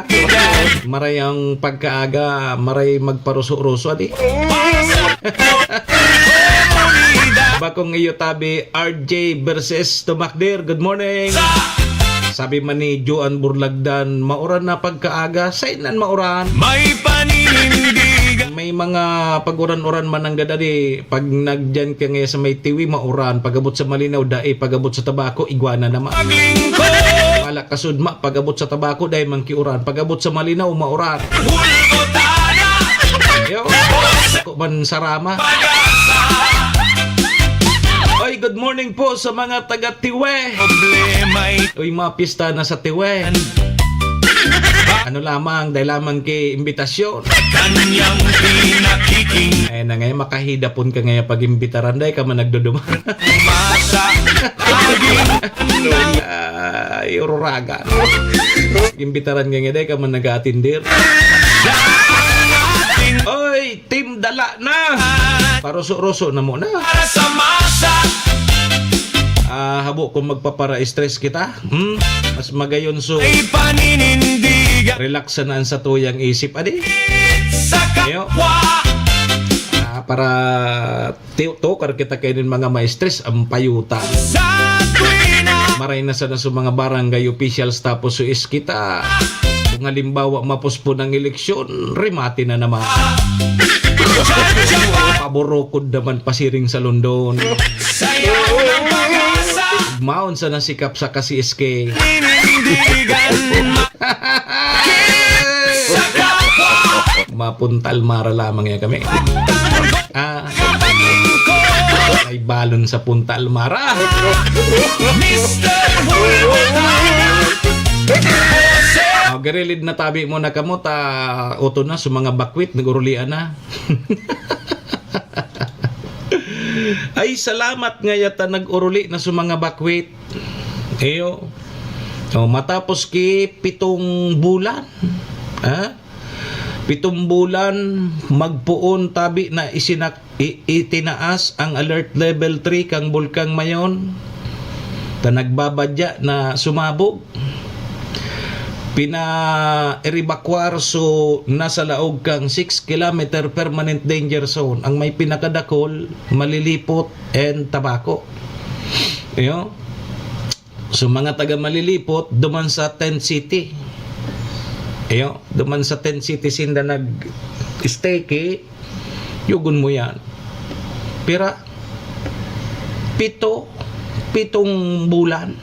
Maray ang pagkaaga, maray magparosok-rosok adi. Bakong iyo tabi RJ versus Tumakdir. Good morning. Sabi man ni Joan Burlagdan, mauran na pagkaaga, sainan mauran. May paninindigan. May mga pag-uran-uran man ang gadadi. Pag nagdyan ka ngayon sa may tiwi, mauran. Pagabot sa malinaw, dae. Pagabot sa tabako, iguana naman. Paglingkod, Wala kasudma, pagabot sa tabako, dae mangkiuran. Pagabot sa malinaw, mauran. Hulbotana, Yo, ako man sarama. pag-asa. Oy, good morning po sa mga taga-Tiwe. Problema'y Uy, mga pista na sa Tiwe. Ano lamang, dahil lamang kay imbitasyon. kanyang pinakiking Ay na ngayon, makahidapon ka ngayon pag imbitaran. Dahil ka man nagduduman. masa. Ay, ururagan. Imbitaran ka ngayon, dahil ka man nag-atindir. Oy, team dala na. Paruso-ruso na muna. Para sa masa. Habo kung magpapara-stress kita. Mas magayon so May paninindigan relaxan sa tuyang isip. Adi. sa kapwa. Para tukar kita kainin mga ma-stress ang payuta. Sa tuwina. Maray na sa mga barangay officials tapos suis kita. Kung halimbawa mapuspon ang eleksyon, remati na naman. Paborokod naman pasiring sa London. Sayaw ng pag-asa. Maon sa nasikap sa kasi-SK. Paninindigan sa kapwa. Mapuntal mara lamang yan kami. May balon sa puntal mara. Mr. Hulbotana, Garilid na tabi mo na kamo uto na sa mga bakwit nagurulian na. Ay salamat nga yata nag-uruli na sa mga bakwit. Eyo. Matapos ki 7 bulan. 7 bulan magpuon tabi na itinaas ang alert level 3 kang Bulkang Mayon. Nagbabadya na sumabog. Pina-evacuar so nasa laog kang 6 km permanent danger zone. Ang may pinakadakol, malilipot and tabako. Yo. So mga taga malilipot duman sa Tent City. Yo, duman sa Tent City sinda nag-stay ki yugon mo yan. Pira 7 bulan.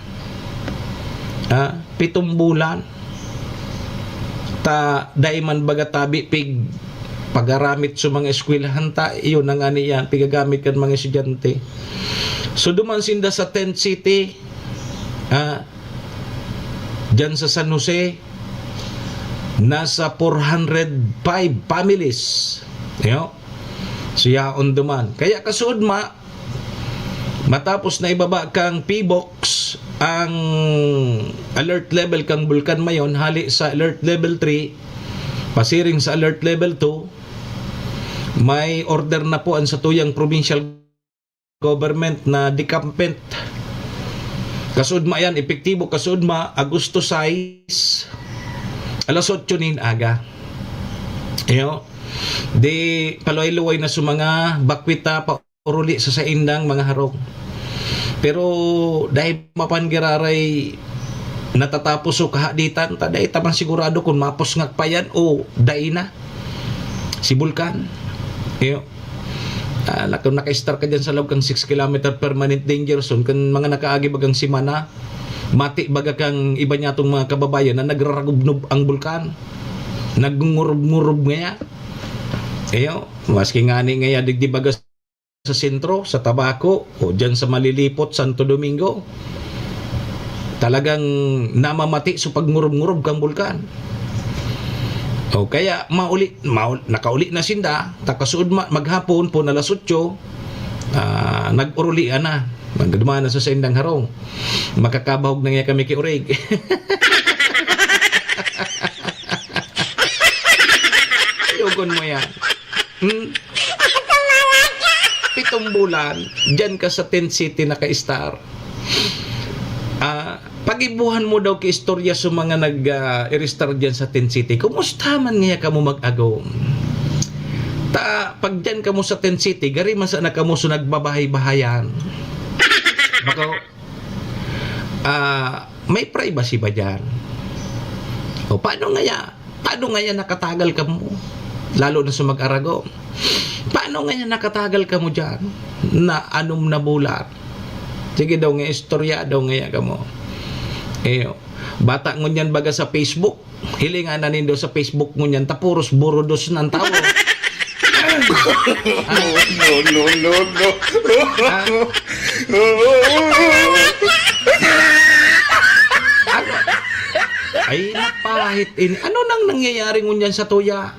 7 bulan. Daiman baga tabi pig pagaramit sa mga eskwelahan ta iyon ang ani yan pigagamit kan mga estudyante. So duman sinda sa Tent City dyan sa San Jose nasa 405 families. Yo. So yaon duman. Kaya kasuod matapos na ibaba kang P-Box ang alert level kang Bulkan Mayon hali sa alert level 3 pasiring sa alert level 2 may order na po ang sa tuyang provincial government na decampment Kasudma yan, epektibo kasudma, Agosto 6, alas 8 nin aga. Iyo, di paluay-luway na sa mga bakwita pa uruli sa saindang mga harong. Pero dahil mapangiraray natatapos o kahaditan, taday taman sigurado kung mapos ngakpayan o dahi na si Bulkan. Iyo, kung naka-star ka dyan sa loob kang 6 km permanent danger zone, kung mga nakaagi bagang simana, mati baga kang iba niya itong mga kababayan na nagraragubnob ang bulkan, nagngurub-ngurub ngaya. Eyo, maski nga ni ngaya digdi baga sa sentro, sa Tabaco, o dyan sa malilipot Santo Domingo, talagang namamati sa pagngurub-ngurub kang bulkan. O kaya nakauli na sinda, takasuod maghapon po na alas 8, nag-urulian na, magduma na sa sindang harong, makakabahog na nga kami kiurig. Yugon mo yan. 7 bulan, dyan ka sa Tent City naka-star. Pagibuhan mo daw kay istorya sa mga nag-i-restart dyan sa Tent City. Kumusta man nga ka mo mag-agom? Pag dyan ka mo sa Tent City, gari man sana ka mo sa nagbabahay-bahayan. Baka, may privacy ba dyan? O paano nga yan nakatagal ka mo? Lalo na sa mag-arago. Paano nga yan nakatagal ka mo dyan? Na anom na bulat? Sige daw nga istorya daw nga ka mo. Bata ngunyan baga sa Facebook, hilingan na nindo sa Facebook ngunyan, tapuros burodos ng tao. Ay, napahit ano nang nangyayari ngunyan sa tuya?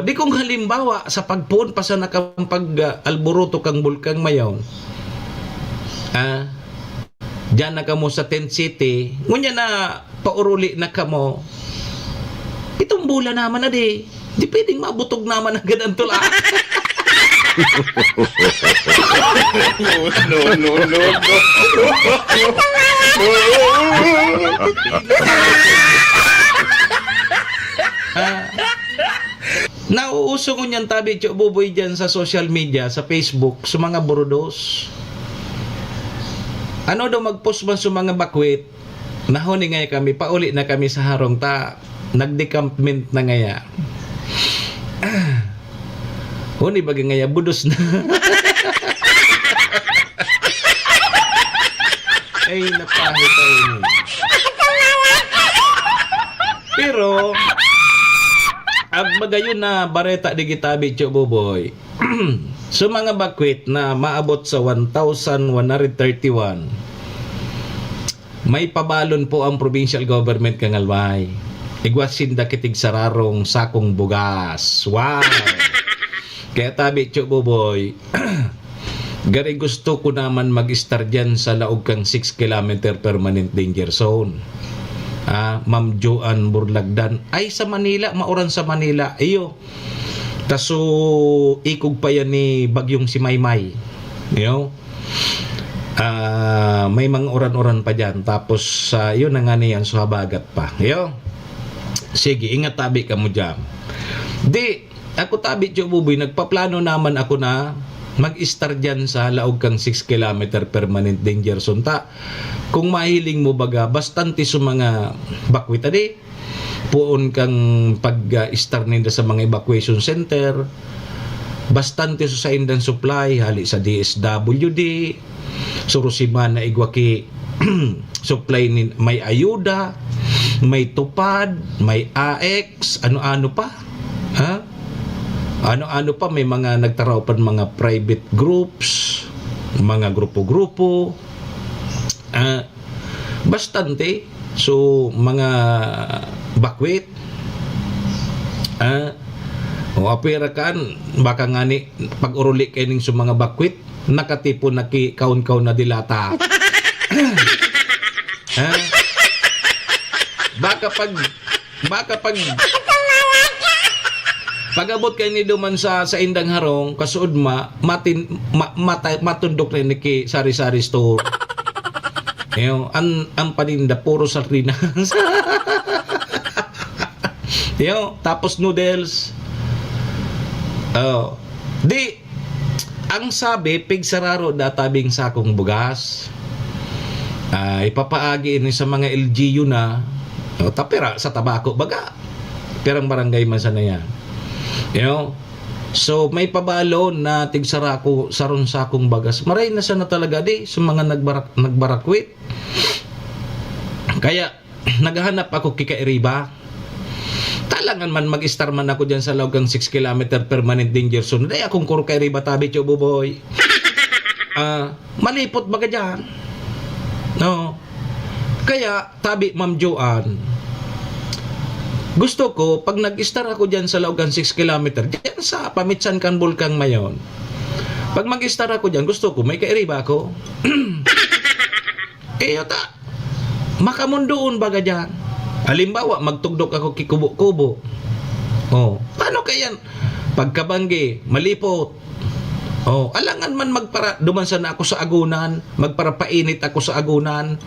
Di kung halimbawa sa pagpuon pa sa nakapag-alburuto kang bulkang mayon, diyan na kamo sa Tent City, ngunya na pauruli na kamo, itong bula naman na di pwedeng mabutog naman ang ganang tula. Nauuso ko niyan tabi Tio Buboy dyan sa social media, sa Facebook, sa mga burudos. Ano daw mag-post man sa mga bakwit, nahuni nga kami, pauli na kami sa harong nag-decampment na ngaya. Huni bagay ngaya, budos na. Ay, napahit tayo ni. Pero, magayon na bareta di gitabi Tio Buboy. So mga bakwit na maabot sa 1,131, may pabalon po ang provincial government kang Almay. Igwasin da kitig sararong sakong bugas. Wow! Kaya tabi Tio Buboy, gari gusto ko naman mag-star dyan sa laog kang 6 km permanent danger zone. Ma'am Joan Burlagdan ay sa Manila, mauran sa Manila. Iyo. Taso ikog pa yan ni bagyong si Maymay. You know? May mga oran-oran pa dyan. Tapos yun na nga niyan, so habagat pa. You know? Sige, ingat tabi ka mo dyan. Di, ako tabi Tio Buboy, nagpaplano naman ako na mag-star dyan sa laog kang 6 km permanent danger zone. Kung mahiling mo baga, bastante sa mga bakwit adi, puon kang pag-star ninda sa mga evacuation center, bastante sa indan supply, hali sa DSWD, surusiman na igwaki supply may ayuda, may tupad, may AX, ano-ano pa. Ano-ano pa, may mga nagtaraw pa mga private groups, mga grupo-grupo, bastante. So mga bakwit, apira kan baka ngani pag uruli kaning sa mga bakwit, nakatipo kaun-kaun na dilata. Baka pag pagabot kay ni duman sa indang harong, kasuod matundok na ni ki sari-sari store. Ang paninda puro sardinas. Tapos noodles. Di ang sabi pigsararo databing sakong bugas. Ipapaagi ini sa mga LGU na tapera sa tabako baga. Perang barangay man sana yan. So may pabalo na tigsarako saron sakong bagas. Maray na sana talaga di sa mga nagbarakwit. Kaya naghahanap ako kikairiba. Talangan man mag-star man ako dyan sa lawgang 6 km permanent danger zone. Day akong kuro kairiba tabi cho buboy. Malipot baga dyan. No. Kaya tabi Ma'am Joanne, gusto ko pag nag-star ako dyan sa lawgang 6 km dyan sa Pamitsan Kanbulkang Mayon. Pag mag-star ako dyan, gusto ko may kairiba ako. Yata makamundoon baga dyan. Halimbawa, magtugdok ako kikubo-kubo. Paano kaya pagkabanggi, malipot? Alangan man duman sana ako sa agunan, magparapainit ako sa agunan.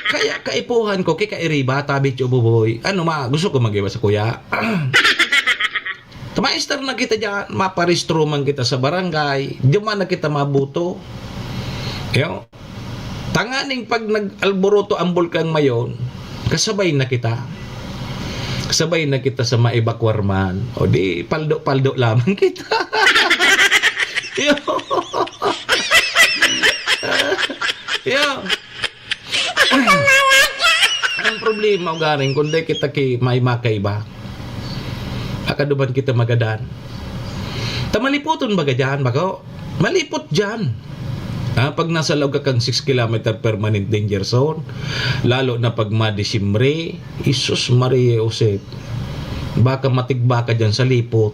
Kaya kaipuhan ko, kikairiba, tabi tiyo buboy. Gusto ko mag-iba sa kuya. Maestar na kita dyan, maparistro man kita sa barangay, di man na kita mabuto. Tanganing pag nag-alboroto ang bulkang Mayon, kasabay na kita sa maibakwarman. O di paldo lamang kita. Ang problema garing kundi kita may makaiba. Akaduban kita magadan. Tamaliputon baga dyan bako. Malipot dyan. Pag nasa loob ka kang 6 km permanent danger zone, lalo na pag madisimre, Isus Maria Josep, baka matigba ka dyan sa lipot.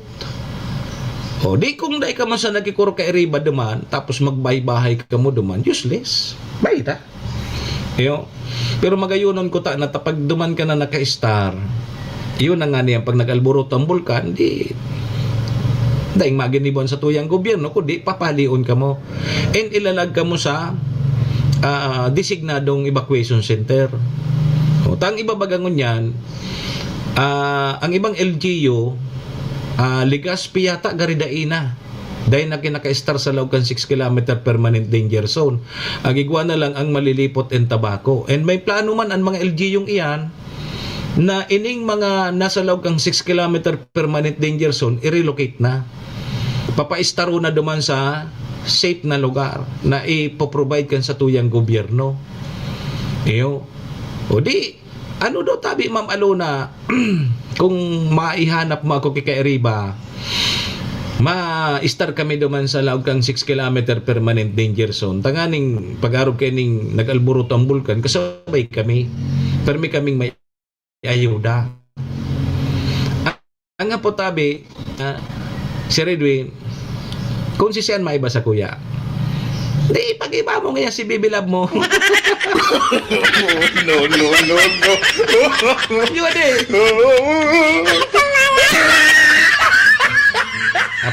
Di kung dahi ka man sa nagkikuro ka iriba duman, tapos magbahay-bahay ka mo duman, useless. Baita. Pero magayunon ko ta na tapag duman ka na naka-star, yun na nga niyan, pag nag-alborot ang bulkan, daing maginibon sa tuyang gobyerno kundi papalion ka mo and ilalag ka mo sa designadong evacuation center. Tang ibabagangon yan, ang ibang LGU Ligaspi yata garidaina dahil na kinaka-star sa lawgan 6 km permanent danger zone. Agigwa na lang ang malilipot and tabako, and may plano man ang mga LGU iyan na ining mga nasa lawgang 6 km permanent danger zone i-relocate na. Papaistaro na duman sa safe na lugar na ipoprovide kan sa tuyang gobyerno. O di, ano daw tabi Ma'am Alona, kung maihanap mo ako kikairiba, ma-star kami duman sa lawgang 6 km permanent danger zone. Tanganing pag-arog kaning nag-alborot ang bulkan, kasabay kami. Permi kaming may ayuda. Ang nga po tabi, si Redwin, kung si Sian maiba sa kuya, di pag-iba mo ngayon si Bibi Love mo. No. Yun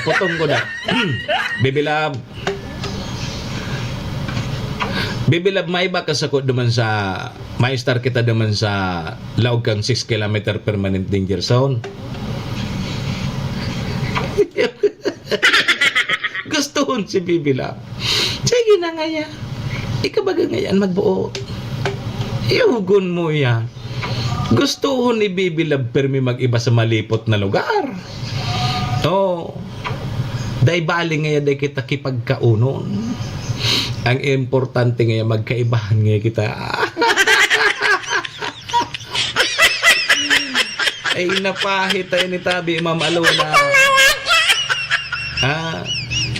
Apotong ko na. Bibi Love, maiba ka sa ko duman sa maestar kita duman sa lawgang 6 km permanent danger zone. Gustuhon si Bibi Love. Sige na nga yan. Ikabaga nga yan magbuo. Iugon mo yan. Gustuhon ni Bibi Love permi mag-iba sa malipot na lugar. Dahil bali nga yan dahil kita kipagkaunon. Ang importante nga yan magkaibahan nga kita. Ay napahit tayo ni Tabi Ma'am Alona.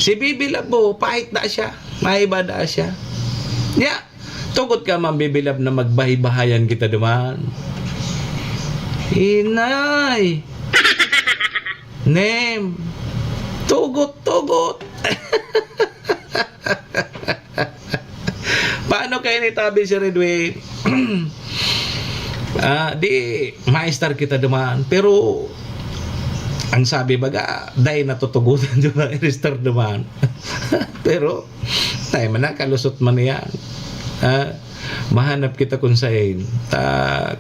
Si Bibi Love mo, pahit na siya. Maiba na siya. Tugot ka Ma'am Bibi Love na magbahay-bahayan kita duman. Inay! Nem! Tugot! Paano kayo ni Tabi si Redway? Di, maestar kita duman. Pero, ang sabi baga, dahil natutugutan duman, i-restore duman. Pero, tayo man na, kalusot man yan. mahanap kita kung saan.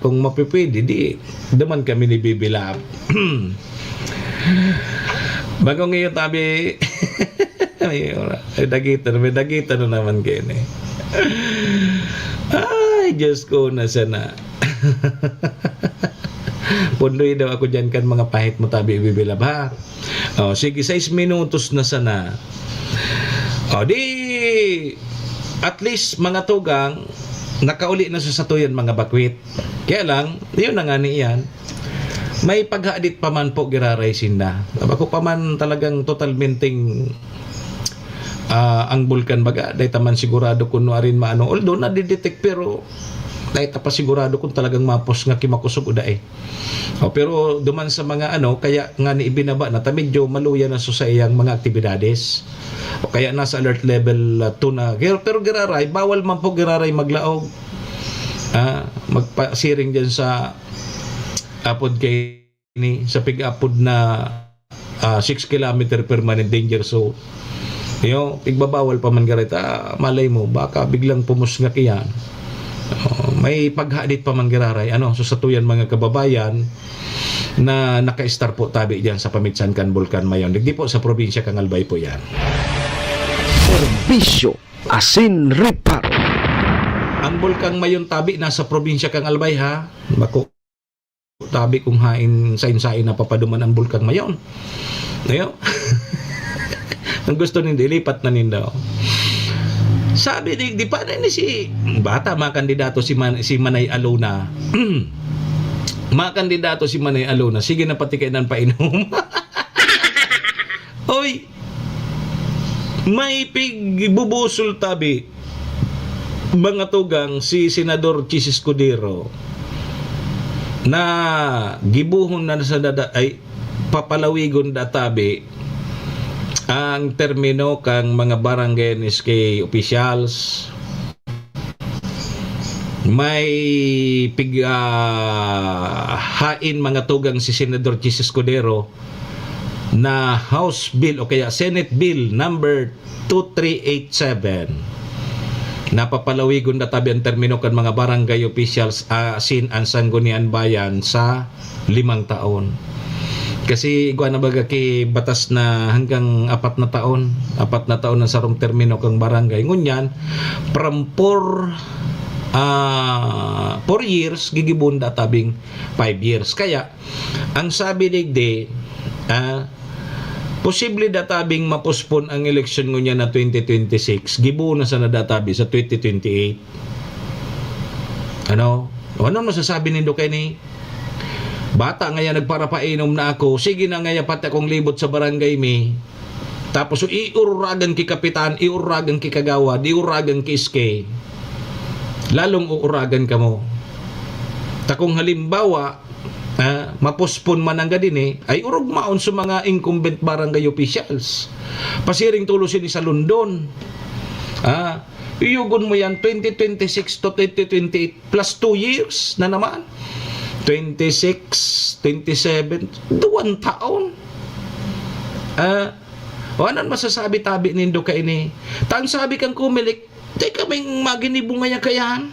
Kung mapipwede, di daman kami ni Bibilab. Bago ngayon tabi, may dagitan na naman kayo eh. Ay, Diyos ko, nasa na. Pundoy daw ako dyan kan mga pahit mo tabi Bibilab ha. Sige, 6 minutos na sana. Di at least mga tugang nakauli na sa satuyan mga bakwit. Kaya lang, yun na nga niyan. May paghadit pa man po giraray sinda. Ako pa man talagang totalmenteng ang bulkan baga. Dahil taman sigurado kung nuarin maano. Although nadidetect pero dahil pa sigurado kung talagang mapos nga kimakusog uda eh. Pero duman sa mga kaya nga ni ibinaba na ta medyo maluya na sa iyang mga aktibidades. Kaya nasa alert level 2 na. Pero giraray, bawal man po giraray maglaog. Magpasiring dyan sa apod kay ni sa pig-apod na 6 km permanent danger zone. Pigbabawal pa man garit. Malay mo, baka biglang pumus nga kiyan. May paghadit pa man giraray. So sa tuyan mga kababayan na naka-star po tabi dyan sa Pamitsan kan Bulkan Mayon. Di po sa probinsya kang Albay po yan. Serbisyo asin reparo. Ang Bulkang Mayon tabi nasa probinsya kang Albay ha. Bako tabi kung hain sain-sain na papaduman ang Bulkang Mayon. Ang gusto nindi lipat na nindo. Sabi di pa na ni si bata mga kandidato si Manay Alona. Mga kandidato si Manay Alona. Sige na pati kayo ng painom. Hoy, may pigbubusol tabi mga tugang si Senador Chis Escudero na gibuhon na sa papalawigon databi ang termino kang mga barangay NSK officials. May hain mga tugang si Senador Chis Escudero na House Bill o kaya Senate Bill number 2387 napapalawigon na tabi ang termino kan mga barangay officials asin ang sanggunian bayan sa 5 taon. Kasi iguan na baga kay batas na hanggang 4 na taon na sarong termino kang barangay. Ngunyan, from 4 years, gigibunda tabing 5 years. Kaya, ang sabi digde, posible databing mapospon ang eleksyon ngunya na 2026, gibu na sa nadatabi sa 2028. Ano masasabi nindo kay ni? Bata ngayon nagparapainom na ako, sige na ngayon pati akong libot sa barangay mi. Tapos iuragan ki kapitan, iuragan ki kagawad, iuragan ki iske. Lalong uuragan ka mo. Takong halimbawa, mapospon man ang gadini, ay urog maon sa mga incumbent barangay officials. Pasiring tulosin ni sa London. Iyugon mo yan 2026 to 2028 plus 2 years na naman. 26, 27, 2 taon. Ano masasabi tabi nindo ka ini? Tang sabi kang kumilik, di kaming maginibong ngayon kayan.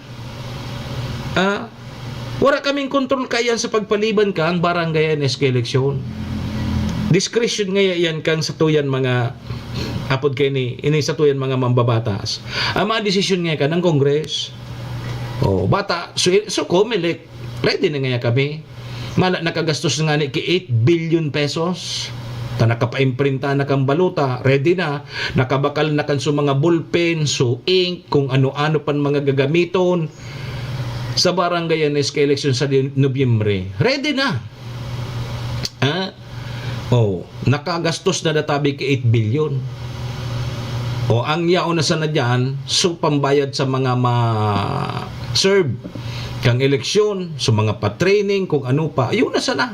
Wala kaming kontrol kayan sa pagpaliban ka ang barangay NSK eleksyon. Discretion ngayon yan kang satuyan mga apod kay ni ini satuyan mga mambabatas. Ang mga desisyon ngayon ka ng Congress. Bata, so kumilik. Ready na nga kami. Nakagastos na nga ni ki 8 billion pesos. Nakapa-imprinta na kang baluta. Ready na. Nakabakal na kan so mga ballpen, so ink, kung ano-ano pan mga gagamiton sa barangay NSK election sa Nobyembre. Ready na. Nakagastos na databi ki 8 billion. Ang yao na sana dyan, so pambayad sa mga serve kang eleksyon, so mga pa-training, kung ano pa, yun na sana.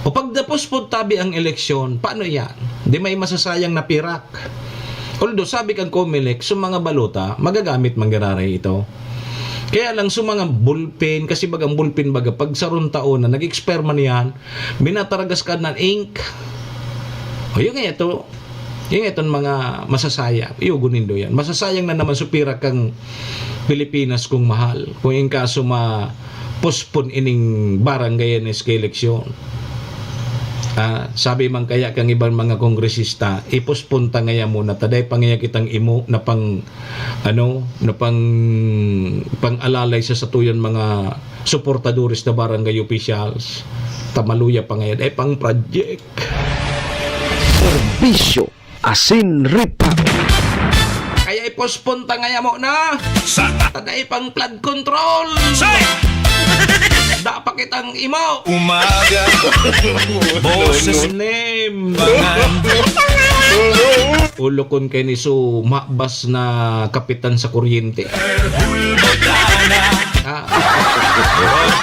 Pag napospon tabi ang eleksyon, paano yan? Di may masasayang na pirak. Although sabi kang Comelec, so mga baluta, magagamit manggararay ito. Kaya lang so mga bullpen, kasi bagang bullpen baga, pag sarong taon na nag-expire man yan, minataragas ka ng ink. Yun nga ito. Yung itong mga masasaya, iugunindo yan. Masasayang na naman supira kang Pilipinas kung mahal. Kung yung kaso ma-postpone ining barangay na sa eleksyon. Sabi man kaya kang ibang mga kongresista, ipospunta ngaya muna taday pangaya kitang imo na pang pang-alalay sa satuyan mga suportadores na barangay officials. Tamaluya pa ngayon ay pang project. Serbisyo asin reparo. Kaya ipospunta ngaya mo na taday pang flood control. Dapat kitang imo. Umaga, boses Name. bangan. Ulokon kay ni so makbas na kapitan sa kuryente.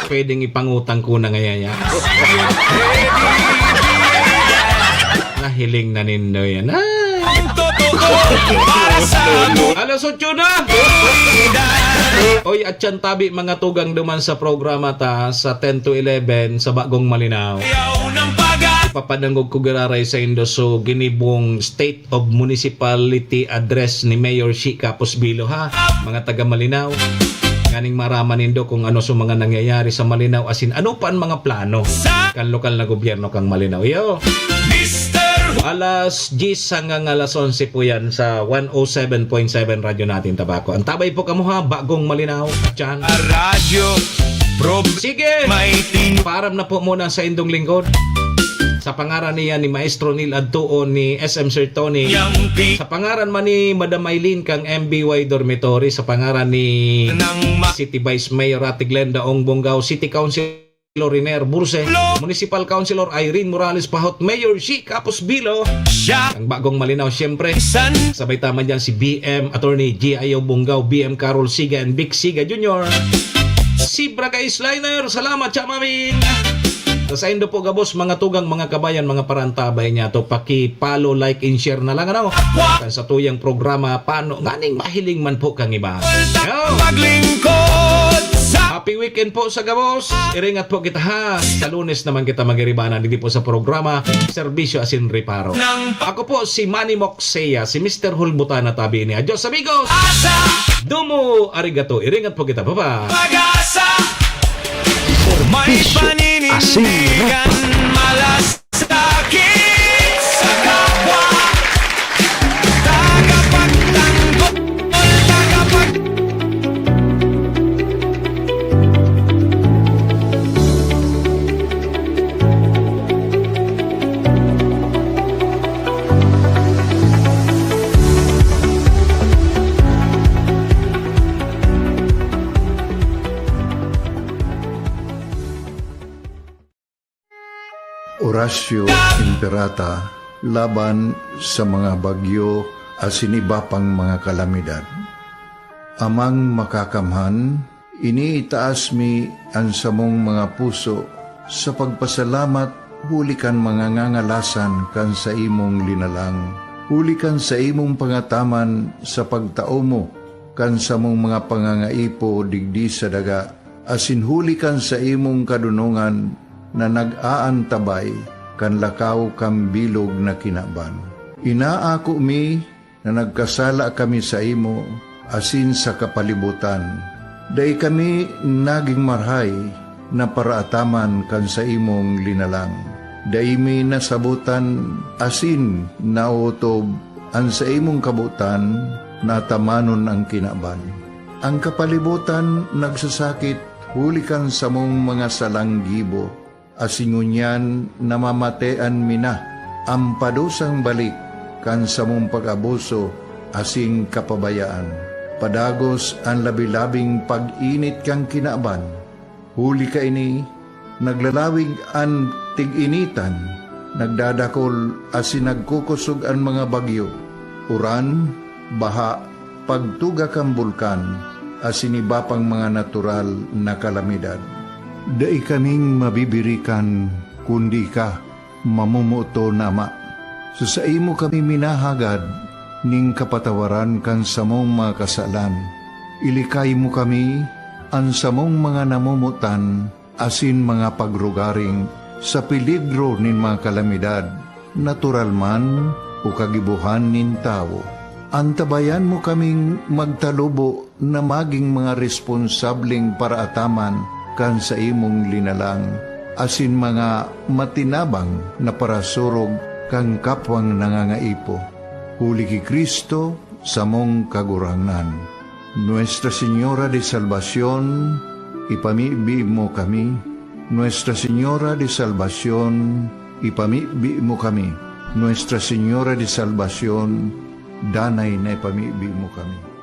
Pwedeng ipangutang ko na ngayaya. Nahiling na nindo yan. Para sa Alas 8 na! Oy, at yan tabi mga tugang duman sa programa ta sa 10 to 11 sa Bagong Malinaw. ng pag Papadangog ko gararay sa Indo so ginibong State of Municipality Address ni Mayor Shika Posbilo ha, mga taga Malinaw. Ganing maraman nindo kung ano sa mga nangyayari sa Malinaw asin ano pa ang mga plano kan lokal na gobyerno kang Malinaw. Yo! Alas 10 hanggang alas 11 po yan sa 107.7 radyo natin Tabako. Ang tabay po kamo ha, Bagong Malinaw. Diyan. radyo, Sige! may tin Param na po muna sa indong lingkod. Sa pangaran niya ni Maestro Neil Adtuon ni SM Sir Tony. yang pi Sa pangaran man ni Madam Aylin kang MBY Dormitory. Sa pangaran ni ng City Vice Mayor Ate Glenda Ongbongao, City Councilor Riner Burse, Municipal Councilor Irene Morales Pahot, Mayor Shika Posbilo, siya ang Bagong Malinaw siyempre. san Sabay tama dyan si BM Attorney G.I.O. Bongao, BM Carol Siga and Vic Siga Jr. Si Braga Isliner, salamat siya maming. Sa indo po gabos mga tugang mga kabayan mga parantabay niya to paki-follow, like and share na lang ano. Kan sa tuyang programa paano nganing mahiling man po kang iba. Yo! maglingkod sa Happy weekend po sa gabos. Iringat po kita ha. Sa Lunes naman kita magiribanan dito po sa programa Serbisyo Asin Reparo. ng Ako po si Manny Moxeya, si Mr. Hulbutana tabi ni Adios amigos. pag-asa, Domo arigato. Iringat po kita. Bye-bye. pag-asa, may Serbisyo asin paninindigan malasakit sa kapwa, tagapagtanggol, tagapag Orasyo Imperata laban sa mga bagyo asin iba pang mga kalamidad. Amang makakamhan, iniitaas mi ang samong mga puso sa pagpasalamat hulikan mga ngangalasan kan sa imong linalang. Hulikan sa imong pangataman sa pagtao mo kan sa mong mga pangangaipo digdi sa daga. Asin hulikan sa imong kadunungan na nag-aantabay kan lakaw kang bilog na kinaban. Inaako mi na nagkasala kami sa imo asin sa kapalibutan. Day kami naging marhay na paraataman kan sa imong linalang. Day mi nasabutan asin nautob ang sa imong kabutan na tamanon ang kinaban. Ang kapalibutan nagsasakit hulikan sa mong mga salanggibo. Asingunyan namamatean mina ang padusang balik kan sa mong pag-abuso asing kapabayaan. Padagos ang labi-labing pag-init kang kinaban. Huli ka ini, naglalawig ang tig-initan, nagdadakol asin nagkukusog ang mga bagyo. Uran, baha, pagtuga kang bulkan, asin iba pang mga natural na kalamidad. Dai kaming mabibirikan kundi ka mamumuto na ama. Sa imo kami minahagad ning kapatawaran kan samong mga kasalan. Ilikay mo kami ang samong mga namumutan asin mga pagrugaring sa peligro nin mga kalamidad, natural man o kagibuhan nin tao. Antabayan mo kaming magtalubo na maging mga responsableng paraataman kan sa imong linalang, asin mga matinabang na parasurog kang kapwang nangangaipo. Huli ki Kristo sa mong kagurangan. Nuestra Señora de Salvación, ipamibi mo kami. Nuestra Señora de Salvación, ipamibi mo kami. Nuestra Señora de Salvación, danay na ipamibi mo kami.